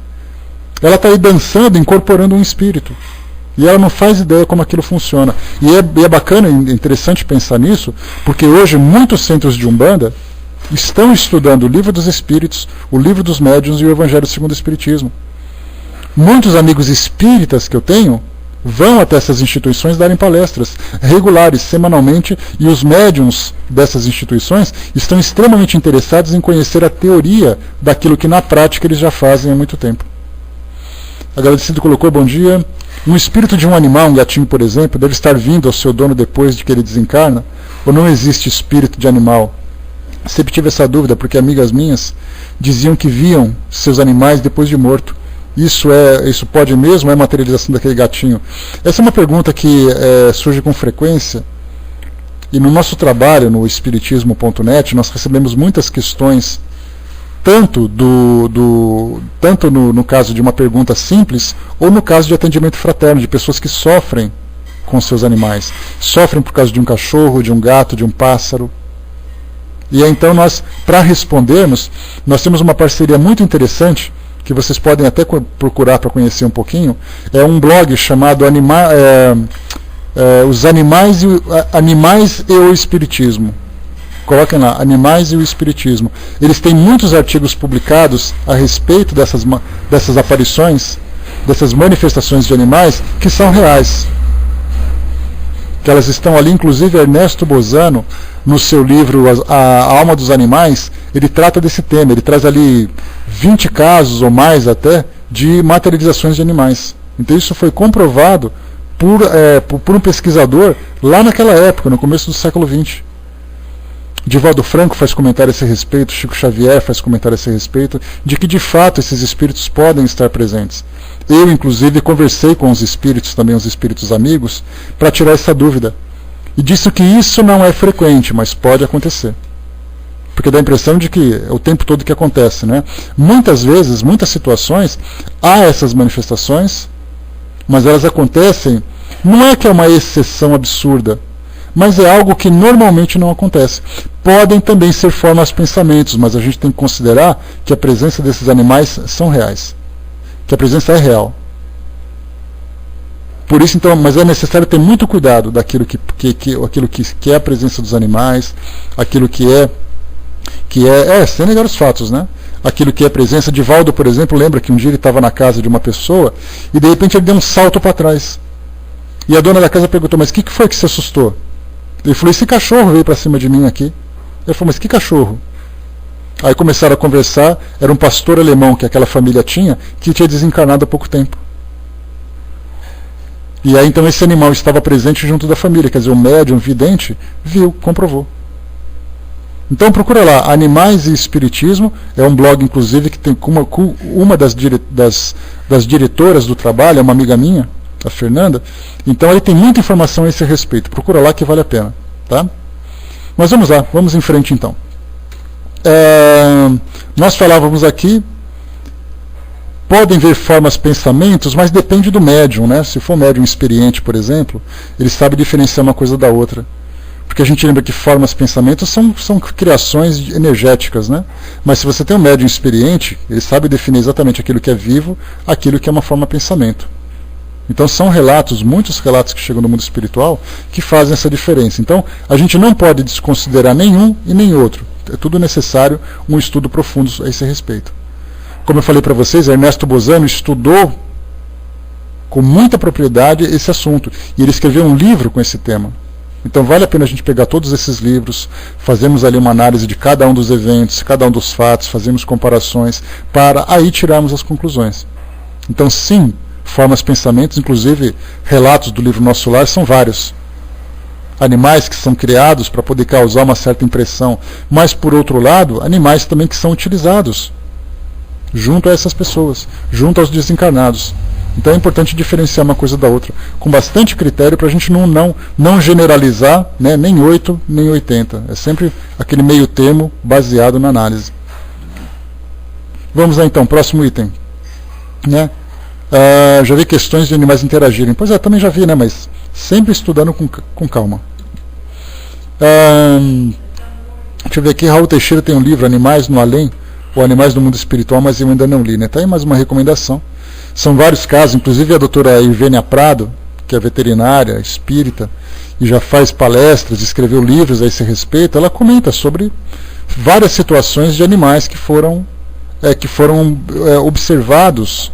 Ela está aí dançando, incorporando um espírito. E ela não faz ideia como aquilo funciona. E é bacana e interessante pensar nisso, porque hoje muitos centros de Umbanda estão estudando o Livro dos Espíritos, o Livro dos Médiuns e o Evangelho segundo o Espiritismo. Muitos amigos espíritas que eu tenho vão até essas instituições darem palestras regulares, semanalmente, e os médiuns dessas instituições estão extremamente interessados em conhecer a teoria daquilo que na prática eles já fazem há muito tempo. Agradecido colocou, bom dia. Um espírito de um animal, um gatinho, por exemplo, deve estar vindo ao seu dono depois de que ele desencarna? Ou não existe espírito de animal? Sempre tive essa dúvida, porque amigas minhas diziam que viam seus animais depois de morto. Isso pode mesmo? É materialização daquele gatinho? Essa é uma pergunta que surge com frequência. E no nosso trabalho, no espiritismo.net, nós recebemos muitas questões, tanto no caso de uma pergunta simples, ou no caso de atendimento fraterno, de pessoas que sofrem com seus animais. Sofrem por causa de um cachorro, de um gato, de um pássaro. E então nós, para respondermos, nós temos uma parceria muito interessante, que vocês podem até procurar para conhecer um pouquinho. É um blog chamado Os Animais e o Espiritismo. Coloquem lá, Animais e o Espiritismo. Eles têm muitos artigos publicados a respeito dessas aparições, dessas manifestações de animais, que são reais. Que elas estão ali, inclusive Ernesto Bozano, no seu livro A Alma dos Animais, ele trata desse tema. Ele traz ali 20 casos ou mais até de materializações de animais. Então isso foi comprovado por um pesquisador lá naquela época, no começo do século XX. Divaldo Franco faz comentário a esse respeito, Chico Xavier faz comentário a esse respeito, de que de fato esses espíritos podem estar presentes. Eu, inclusive, conversei com os espíritos, também os espíritos amigos, para tirar essa dúvida. E disse que isso não é frequente, mas pode acontecer. porque dá a impressão de que é o tempo todo que acontece, né? Muitas vezes, muitas situações, há essas manifestações, mas elas acontecem, não é que é uma exceção absurda, mas é algo que normalmente não acontece. Podem também ser formas de pensamentos, mas a gente tem que considerar que a presença desses animais são reais, que a presença é real. Por isso, então, mas é necessário ter muito cuidado daquilo aquilo que é a presença dos animais, aquilo que é sem negar os fatos, né? Aquilo que é a presença de Valdo, por exemplo, lembra que um dia ele estava na casa de uma pessoa e de repente ele deu um salto para trás. E a dona da casa perguntou, mas o que foi que se assustou? Ele falou, esse cachorro veio para cima de mim aqui. Ele falou, mas que cachorro? Aí começaram a conversar, era um pastor alemão que aquela família tinha, que tinha desencarnado há pouco tempo. E aí então esse animal estava presente junto da família, quer dizer, o médium vidente viu, comprovou. Então procura lá, Animais e Espiritismo, é um blog inclusive que tem uma das diretoras do trabalho, é uma amiga minha, a Fernanda, então ele tem muita informação a esse respeito, procura lá que vale a pena, tá? Mas vamos lá, vamos em frente então. Nós falávamos aqui, podem ver formas, pensamentos, mas depende do médium, né? Se for um médium experiente, por exemplo, ele sabe diferenciar uma coisa da outra. Porque a gente lembra que formas, pensamentos são criações energéticas, né? Mas se você tem um médium experiente, ele sabe definir exatamente aquilo que é vivo, aquilo que é uma forma pensamento. Então são relatos, muitos relatos que chegam no mundo espiritual, que fazem essa diferença. Então a gente não pode desconsiderar nenhum e nem outro. É tudo necessário um estudo profundo a esse respeito. Como eu falei para vocês, Ernesto Bozano estudou com muita propriedade esse assunto. E ele escreveu um livro com esse tema. Então vale a pena a gente pegar todos esses livros, fazemos ali uma análise de cada um dos eventos, cada um dos fatos, fazemos comparações, para aí tirarmos as conclusões. Então sim, formas, pensamentos, inclusive relatos do livro Nosso Lar são vários. Animais que são criados para poder causar uma certa impressão, mas por outro lado, animais também que são utilizados junto a essas pessoas, junto aos desencarnados. Então é importante diferenciar uma coisa da outra, com bastante critério para a gente não generalizar, né, nem 8, nem 80. É sempre aquele meio termo baseado na análise. Vamos lá então, próximo item. Né? Já vi questões de animais interagirem. Pois é, também já vi, né, mas sempre estudando com calma. Deixa eu ver aqui, Raul Teixeira tem um livro, Animais no Além, ou Animais do Mundo Espiritual, mas eu ainda não li. Né? Tá aí mais uma recomendação. São vários casos, inclusive a doutora Irvênia Prado, que é veterinária, espírita, e já faz palestras, escreveu livros a esse respeito, ela comenta sobre várias situações de animais que foram observados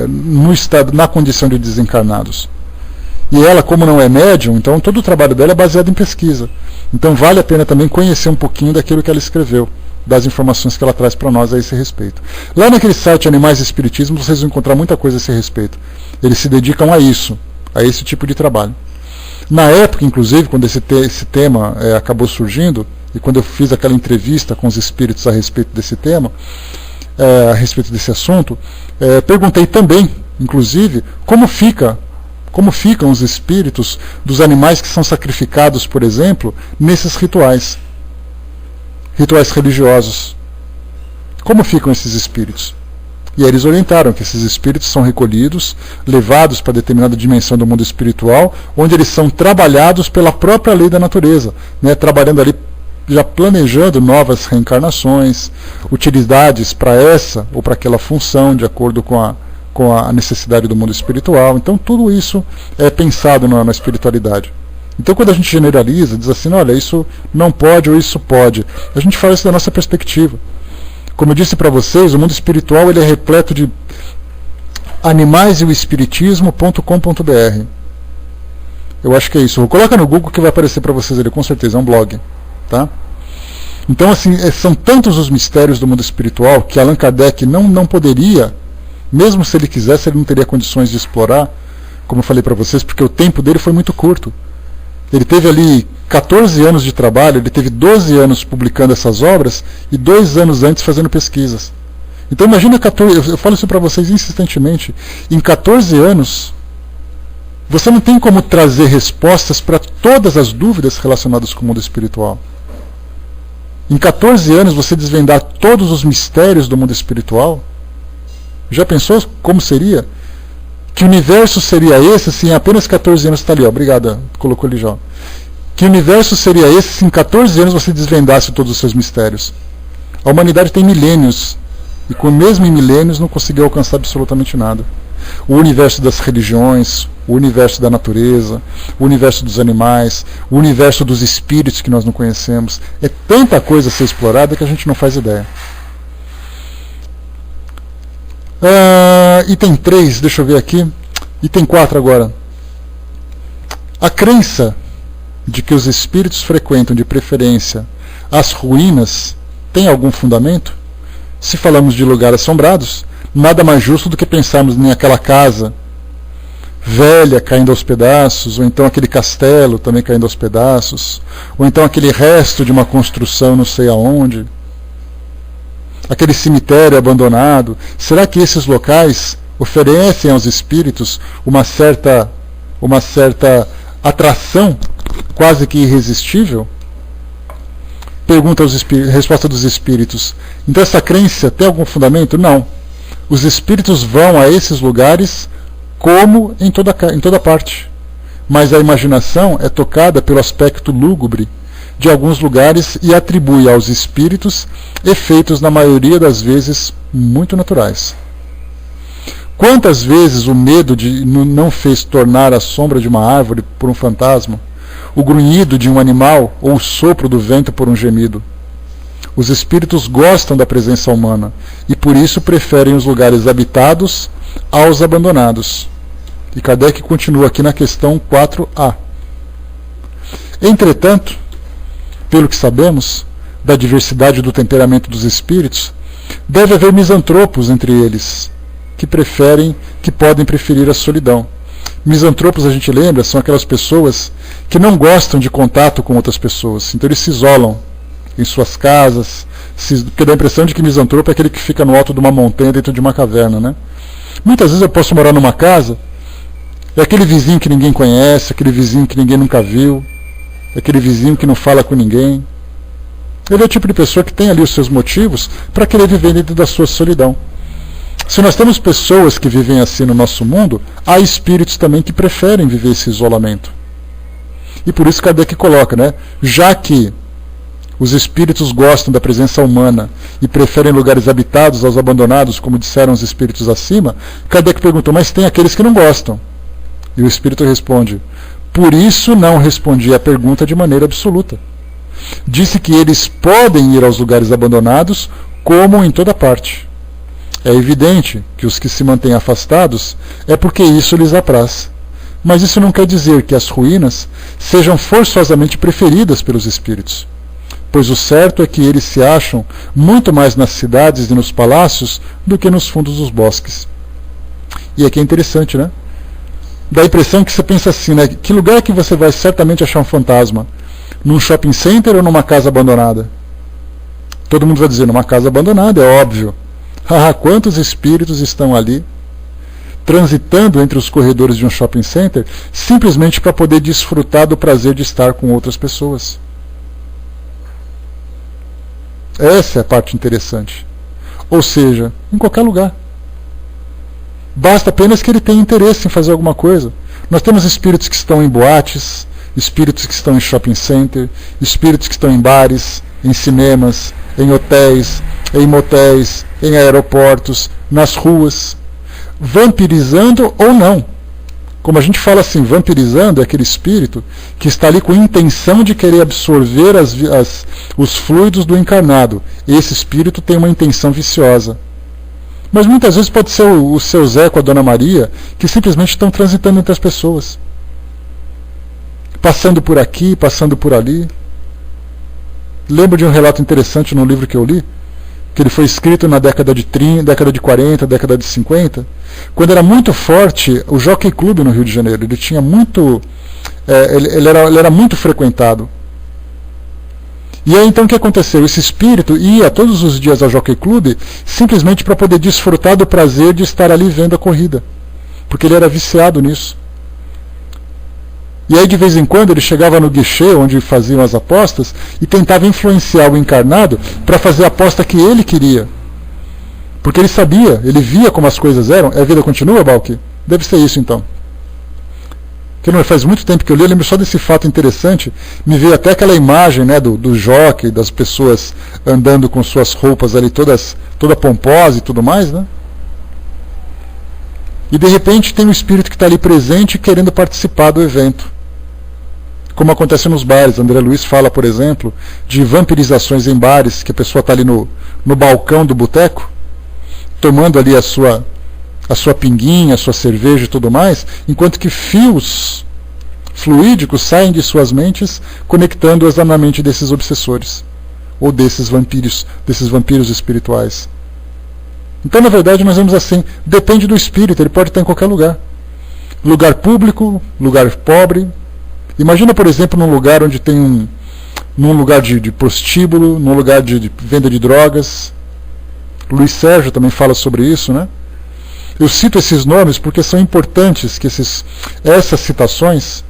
no estado, na condição de desencarnados. E ela, como não é médium, então todo o trabalho dela é baseado em pesquisa. Então vale a pena também conhecer um pouquinho daquilo que ela escreveu, das informações que ela traz para nós a esse respeito. Lá naquele site Animais e Espiritismo vocês vão encontrar muita coisa a esse respeito. Eles se dedicam a isso, a esse tipo de trabalho. Na época, inclusive, quando esse tema acabou surgindo, e quando eu fiz aquela entrevista com os espíritos a respeito desse tema, a respeito desse assunto, perguntei também, inclusive, como ficam os espíritos dos animais que são sacrificados, por exemplo, nesses rituais religiosos. Como ficam esses espíritos? E aí eles orientaram que esses espíritos são recolhidos, levados para determinada dimensão do mundo espiritual, onde eles são trabalhados pela própria lei da natureza, né, trabalhando ali, já planejando novas reencarnações, utilidades para essa ou para aquela função, de acordo com a necessidade do mundo espiritual. Então tudo isso é pensado na espiritualidade. Então quando a gente generaliza, diz assim, olha, isso não pode ou isso pode, a gente fala isso da nossa perspectiva. Como eu disse para vocês, o mundo espiritual ele é repleto de animaiseoespiritismo.com.br. Eu acho que é isso. Coloca no Google que vai aparecer para vocês ali, com certeza, é um blog. Tá? Então assim, são tantos os mistérios do mundo espiritual que Allan Kardec não poderia, mesmo se ele quisesse, ele não teria condições de explorar, como eu falei para vocês, porque o tempo dele foi muito curto. Ele teve ali 14 anos de trabalho, ele teve 12 anos publicando essas obras e 2 anos antes fazendo pesquisas. Então imagina 14, eu falo isso para vocês insistentemente, em 14 anos você não tem como trazer respostas para todas as dúvidas relacionadas com o mundo espiritual. Em 14 anos você desvendar todos os mistérios do mundo espiritual? Já pensou como seria? Que universo seria esse se em apenas 14 anos está ali, ó, obrigada, colocou ali já. Que universo seria esse se em 14 anos você desvendasse todos os seus mistérios? A humanidade tem milênios, e com mesmo em milênios não conseguiu alcançar absolutamente nada. O universo das religiões, o universo da natureza, o universo dos animais, o universo dos espíritos que nós não conhecemos. É tanta coisa a ser explorada que a gente não faz ideia. Item 3, deixa eu ver aqui. Item 4 agora. A crença de que os espíritos frequentam de preferência as ruínas tem algum fundamento? Se falamos de lugares assombrados, nada mais justo do que pensarmos naquela casa velha caindo aos pedaços, ou então aquele castelo também caindo aos pedaços, ou então aquele resto de uma construção não sei aonde, aquele cemitério abandonado. Será que esses locais oferecem aos espíritos uma certa atração quase que irresistível? Resposta dos espíritos. Então essa crença tem algum fundamento? Não. Os espíritos vão a esses lugares como em toda parte. Mas a imaginação é tocada pelo aspecto lúgubre de alguns lugares e atribui aos espíritos efeitos, na maioria das vezes, muito naturais. Quantas vezes o medo não fez tornar a sombra de uma árvore por um fantasma, o grunhido de um animal ou o sopro do vento por um gemido? Os espíritos gostam da presença humana e por isso preferem os lugares habitados aos abandonados. E Kardec continua aqui na questão 4a. Entretanto, pelo que sabemos da diversidade do temperamento dos espíritos, deve haver misantropos entre eles, que podem preferir a solidão. Misantropos, a gente lembra, são aquelas pessoas que não gostam de contato com outras pessoas, então eles se isolam em suas casas, porque dá a impressão de que misantropo é aquele que fica no alto de uma montanha dentro de uma caverna, né? Muitas vezes eu posso morar numa casa, é aquele vizinho que ninguém conhece, aquele vizinho que ninguém nunca viu, aquele vizinho que não fala com ninguém. Ele é o tipo de pessoa que tem ali os seus motivos para querer viver dentro da sua solidão. Se nós temos pessoas que vivem assim no nosso mundo, há espíritos também que preferem viver esse isolamento. E por isso Kardec coloca, né? Já que os espíritos gostam da presença humana e preferem lugares habitados aos abandonados, como disseram os espíritos acima, Kardec perguntou, mas tem aqueles que não gostam. E o espírito responde, por isso não respondi a pergunta de maneira absoluta. Disse que eles podem ir aos lugares abandonados como em toda parte. É evidente que os que se mantêm afastados é porque isso lhes apraz. Mas isso não quer dizer que as ruínas sejam forçosamente preferidas pelos espíritos, pois o certo é que eles se acham muito mais nas cidades e nos palácios do que nos fundos dos bosques. E aqui é interessante, né? Dá a impressão que você pensa assim, né? Que lugar que você vai certamente achar um fantasma? Num shopping center ou numa casa abandonada? Todo mundo vai dizer, numa casa abandonada, é óbvio. Quantos espíritos estão ali, transitando entre os corredores de um shopping center, simplesmente para poder desfrutar do prazer de estar com outras pessoas. Essa é a parte interessante. Ou seja, em qualquer lugar. Basta apenas que ele tenha interesse em fazer alguma coisa. Nós temos espíritos que estão em boates, espíritos que estão em shopping center, espíritos que estão em bares, em cinemas, em hotéis, em motéis, em aeroportos, nas ruas, vampirizando ou não. Como a gente fala assim, vampirizando é aquele espírito que está ali com a intenção de querer absorver os fluidos do encarnado. Esse espírito tem uma intenção viciosa. Mas muitas vezes pode ser o seu Zé com a Dona Maria, que simplesmente estão transitando entre as pessoas. Passando por aqui, passando por ali. Lembro de um relato interessante num livro que eu li, que ele foi escrito na década de 30, década de 40, década de 50, quando era muito forte o Jockey Club no Rio de Janeiro. Ele tinha muito... ele era muito frequentado. E aí então o que aconteceu? Esse espírito ia todos os dias ao Jockey Club simplesmente para poder desfrutar do prazer de estar ali vendo a corrida. Porque ele era viciado nisso. E aí de vez em quando ele chegava no guichê onde faziam as apostas e tentava influenciar o encarnado para fazer a aposta que ele queria. Porque ele sabia, ele via como as coisas eram. A vida continua, Balki? Deve ser isso então. Que não faz muito tempo que eu li, eu lembro só desse fato interessante. Me veio até aquela imagem, né, do jockey, das pessoas andando com suas roupas ali toda pomposa e tudo mais, né? E de repente tem um espírito que está ali presente querendo participar do evento. Como acontece nos bares. André Luiz fala, por exemplo, de vampirizações em bares, que a pessoa está ali no balcão do boteco, tomando ali a sua pinguinha, a sua cerveja e tudo mais, enquanto que fios fluídicos saem de suas mentes, conectando-as na mente desses obsessores, ou desses vampiros espirituais. Então, na verdade, nós vemos assim, depende do espírito, ele pode estar em qualquer lugar. Lugar público, lugar pobre. Imagina, por exemplo, num lugar onde tem num lugar de prostíbulo, num lugar de venda de drogas. Luiz Sérgio também fala sobre isso, né? Eu cito esses nomes porque são importantes, que essas citações,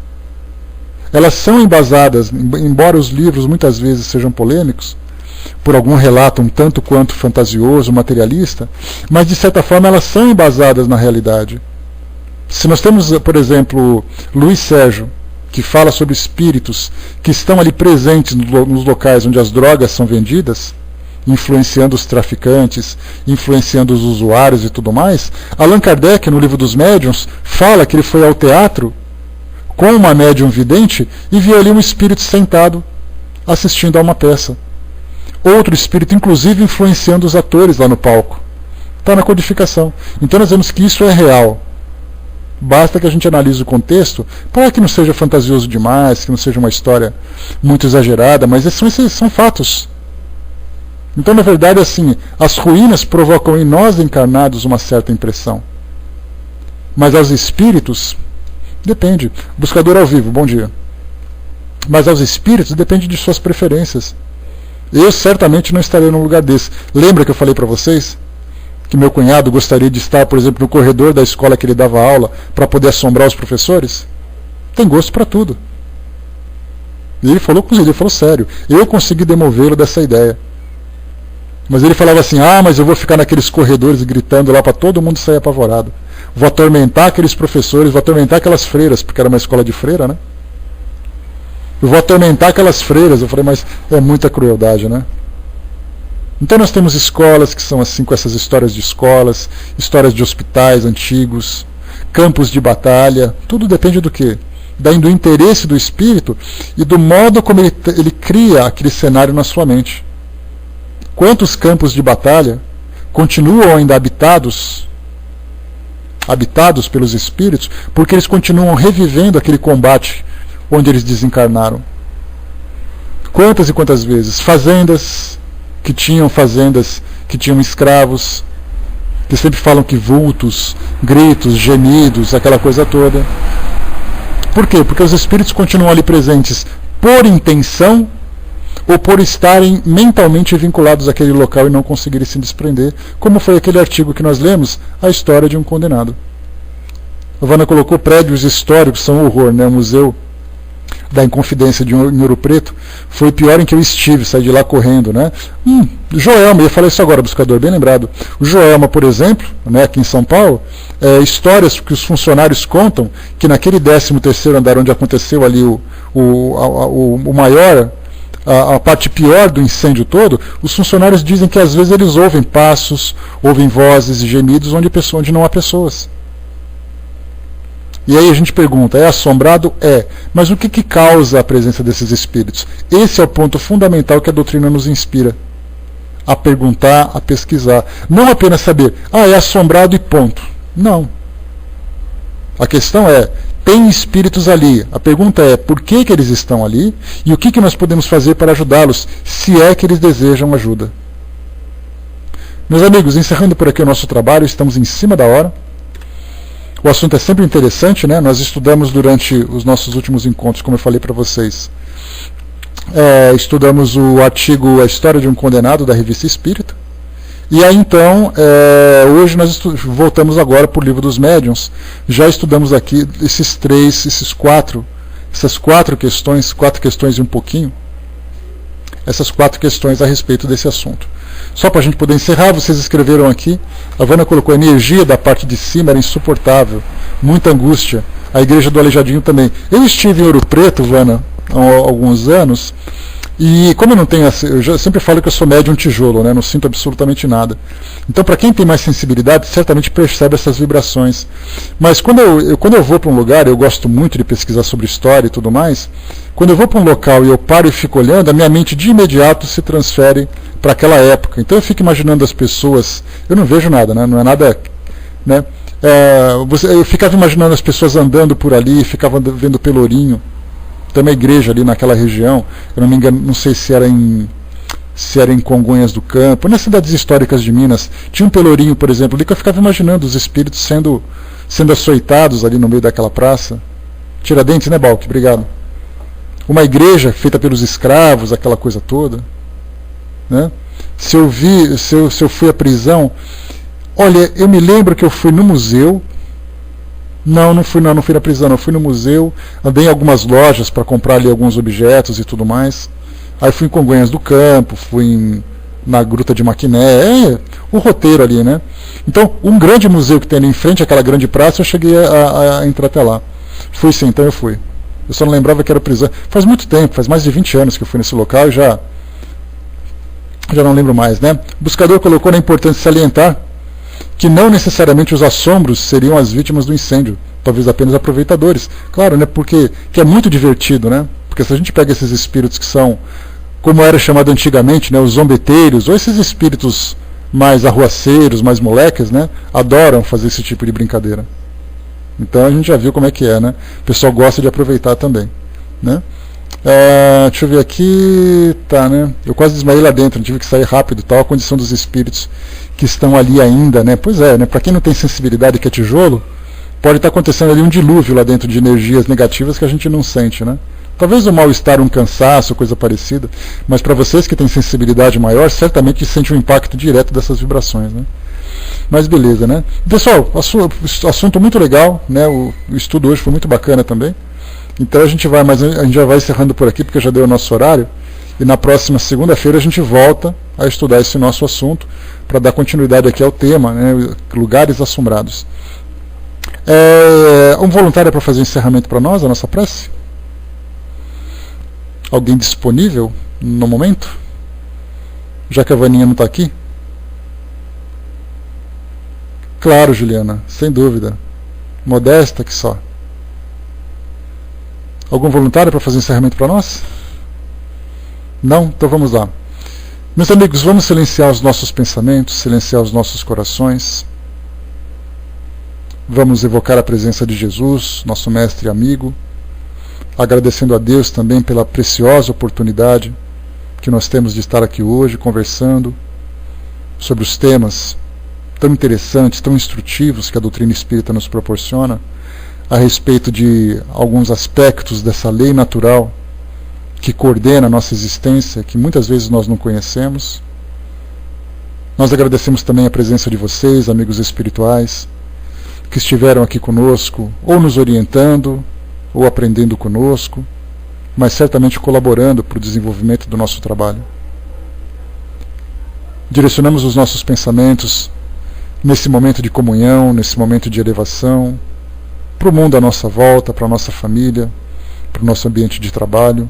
elas são embasadas, embora os livros muitas vezes sejam polêmicos, por algum relato um tanto quanto fantasioso, materialista, mas de certa forma elas são embasadas na realidade. Se nós temos, por exemplo, Luiz Sérgio, que fala sobre espíritos que estão ali presentes nos locais onde as drogas são vendidas, influenciando os traficantes, influenciando os usuários e tudo mais, Allan Kardec, no livro dos médiuns, fala que ele foi ao teatro com uma médium vidente e viu ali um espírito sentado assistindo a uma peça. Outro espírito, inclusive, influenciando os atores lá no palco. Está na codificação. Então nós vemos que isso é real. Basta que a gente analise o contexto, para que não seja fantasioso demais, que não seja uma história muito exagerada, mas esses são fatos. Então, na verdade, assim, as ruínas provocam em nós encarnados uma certa impressão. Mas aos espíritos, depende. Buscador ao vivo, bom dia. Mas aos espíritos depende de suas preferências. Eu certamente não estarei num lugar desse. Lembra que eu falei para vocês que meu cunhado gostaria de estar, por exemplo, no corredor da escola que ele dava aula para poder assombrar os professores? Tem gosto para tudo. E ele falou sério. Eu consegui demovê-lo dessa ideia. Mas ele falava assim, mas eu vou ficar naqueles corredores gritando lá para todo mundo sair apavorado. Vou atormentar aqueles professores, vou atormentar aquelas freiras, porque era uma escola de freira, né? Eu vou atormentar aquelas freiras. Eu falei, mas é muita crueldade, né? Então nós temos escolas que são assim, com essas histórias de escolas, histórias de hospitais antigos, campos de batalha, tudo depende do quê? Do interesse do espírito e do modo como ele cria aquele cenário na sua mente. Quantos campos de batalha continuam ainda habitados pelos espíritos, porque eles continuam revivendo aquele combate onde eles desencarnaram? Quantas e quantas vezes? Fazendas que tinham escravos, que sempre falam que vultos, gritos, gemidos, aquela coisa toda. Por quê? Porque os espíritos continuam ali presentes por intenção ou por estarem mentalmente vinculados àquele local e não conseguirem se desprender, como foi aquele artigo que nós lemos, a história de um condenado. A Vanna colocou prédios históricos, são um horror, né? O Museu da Inconfidência de Ouro Preto foi pior em que eu estive, saí de lá correndo, né? Joelma, ia falar isso agora, buscador, bem lembrado. O Joelma, por exemplo, né, aqui em São Paulo, histórias que os funcionários contam, que naquele 13º andar onde aconteceu ali o maior, a parte pior do incêndio todo, os funcionários dizem que às vezes eles ouvem passos, ouvem vozes e gemidos onde não há pessoas. E aí a gente pergunta, é assombrado? É. Mas o que causa a presença desses espíritos? Esse é o ponto fundamental que a doutrina nos inspira. A perguntar, a pesquisar. Não apenas saber, é assombrado e ponto. Não. A questão é, tem espíritos ali. A pergunta é, por que eles estão ali? E o que nós podemos fazer para ajudá-los, se é que eles desejam ajuda? Meus amigos, encerrando por aqui o nosso trabalho, estamos em cima da hora. O assunto é sempre interessante, né? Nós estudamos durante os nossos últimos encontros, como eu falei para vocês, estudamos o artigo A História de um Condenado, da Revista Espírita, e aí então, hoje nós voltamos agora para o Livro dos Médiuns, já estudamos aqui esses 4 essas 4 questões e um pouquinho, essas 4 questões a respeito desse assunto. Só para a gente poder encerrar, vocês escreveram aqui, a Vânia colocou, a energia da parte de cima era insuportável, muita angústia, a igreja do Aleijadinho também. Eu estive em Ouro Preto, Vânia, há alguns anos, e como eu não tenho, eu sempre falo que eu sou médium tijolo, né? Não sinto absolutamente nada. Então, para quem tem mais sensibilidade, certamente percebe essas vibrações. Mas quando eu vou para um lugar, eu gosto muito de pesquisar sobre história e tudo mais, quando eu vou para um local e eu paro e fico olhando, a minha mente de imediato se transfere para aquela época. Então eu fico imaginando as pessoas, eu não vejo nada, né? Não é nada, né? Eu ficava imaginando as pessoas andando por ali, ficava vendo pelourinho. Tem uma igreja ali naquela região, eu não me engano, não sei se era em Congonhas do Campo, nas cidades históricas de Minas, tinha um pelourinho, por exemplo, ali que eu ficava imaginando os espíritos sendo açoitados ali no meio daquela praça. Tiradentes, né, Balque? Obrigado. Uma igreja feita pelos escravos, aquela coisa toda, né? Se eu fui à prisão, olha, eu me lembro que eu fui no museu. Não fui na prisão, não. Fui no museu, andei em algumas lojas para comprar ali alguns objetos e tudo mais. Aí fui em Congonhas do Campo, fui na Gruta de Maquiné, o roteiro ali, né? Então, um grande museu que tem ali em frente àquela grande praça, eu cheguei a entrar até lá. Fui sim, então eu fui. Eu só não lembrava que era prisão. Faz muito tempo, faz mais de 20 anos que eu fui nesse local e já não lembro mais, né? O buscador colocou na importância salientar que não necessariamente os assombros seriam as vítimas do incêndio, talvez apenas aproveitadores. Claro, né, porque que é muito divertido, né? Porque se a gente pega esses espíritos que são, como era chamado antigamente, né, os zombeteiros, ou esses espíritos mais arruaceiros, mais moleques, né, adoram fazer esse tipo de brincadeira. Então a gente já viu como é que é, né? O pessoal gosta de aproveitar também, né? Deixa eu ver aqui, tá, né? Eu quase desmaiei lá dentro, tive que sair rápido, tal, a condição dos espíritos que estão ali ainda, né? Pois é, né? Para quem não tem sensibilidade, que é tijolo, pode estar acontecendo ali um dilúvio lá dentro de energias negativas que a gente não sente, né? Talvez um mal-estar, um cansaço, coisa parecida, mas para vocês que têm sensibilidade maior, certamente sente um impacto direto dessas vibrações, né? Mas beleza, né? Pessoal, assunto muito legal, né? O estudo hoje foi muito bacana também. Então a gente já vai encerrando por aqui, porque já deu o nosso horário, e na próxima segunda-feira a gente volta a estudar esse nosso assunto, para dar continuidade aqui ao tema, né, lugares assombrados. Um voluntário para fazer o encerramento para nós, a nossa prece? Alguém disponível no momento? Já que a Vaninha não está aqui? Claro, Juliana, sem dúvida. Modesta que só. Algum voluntário para fazer encerramento para nós? Não? Então vamos lá. Meus amigos, vamos silenciar os nossos pensamentos, silenciar os nossos corações. Vamos evocar a presença de Jesus, nosso mestre e amigo, agradecendo a Deus também pela preciosa oportunidade que nós temos de estar aqui hoje conversando sobre os temas tão interessantes, tão instrutivos que a doutrina espírita nos proporciona, a respeito de alguns aspectos dessa lei natural que coordena a nossa existência, que muitas vezes nós não conhecemos. Nós agradecemos também a presença de vocês, amigos espirituais, que estiveram aqui conosco, ou nos orientando, ou aprendendo conosco, mas certamente colaborando para o desenvolvimento do nosso trabalho. Direcionamos os nossos pensamentos nesse momento de comunhão, nesse momento de elevação, para o mundo à nossa volta, para a nossa família, para o nosso ambiente de trabalho,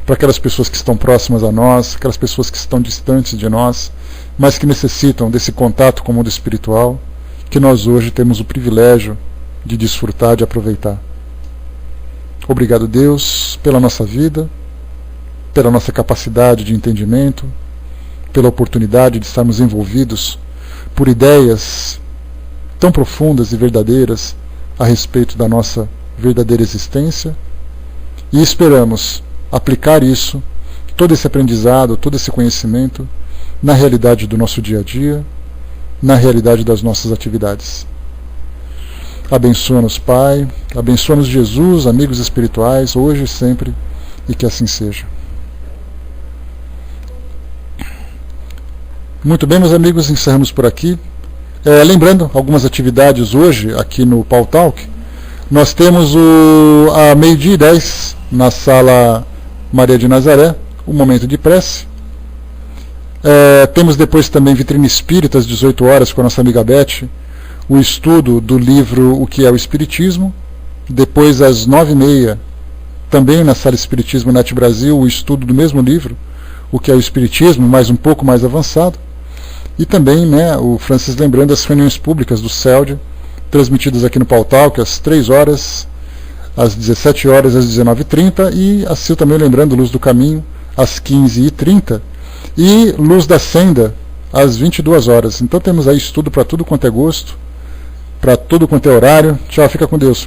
para aquelas pessoas que estão próximas a nós, aquelas pessoas que estão distantes de nós, mas que necessitam desse contato com o mundo espiritual, que nós hoje temos o privilégio de desfrutar, de aproveitar. Obrigado, Deus, pela nossa vida, pela nossa capacidade de entendimento, pela oportunidade de estarmos envolvidos por ideias tão profundas e verdadeiras a respeito da nossa verdadeira existência, e esperamos aplicar isso, todo esse aprendizado, todo esse conhecimento, na realidade do nosso dia a dia, na realidade das nossas atividades. Abençoa-nos, Pai, abençoa-nos, Jesus, amigos espirituais, hoje e sempre, e que assim seja. Muito bem, meus amigos, encerramos por aqui. Lembrando, algumas atividades hoje, aqui no Pautalk, nós temos a 12h10, na Sala Maria de Nazaré, o momento de prece. Temos depois também Vitrine Espírita, às 18 horas, com a nossa amiga Beth, o estudo do livro O que é o Espiritismo. Depois, às 9h30, também na Sala Espiritismo Net Brasil, o estudo do mesmo livro, O que é o Espiritismo, mas um pouco mais avançado. E também, né, o Francis lembrando as reuniões públicas do CELD, transmitidas aqui no Pautal, que às 3 horas, às 17 horas, às 19h30, e a Sil também lembrando Luz do Caminho, às 15h30, e Luz da Senda, às 22 horas. Então temos aí estudo para tudo quanto é gosto, para tudo quanto é horário. Tchau, fica com Deus.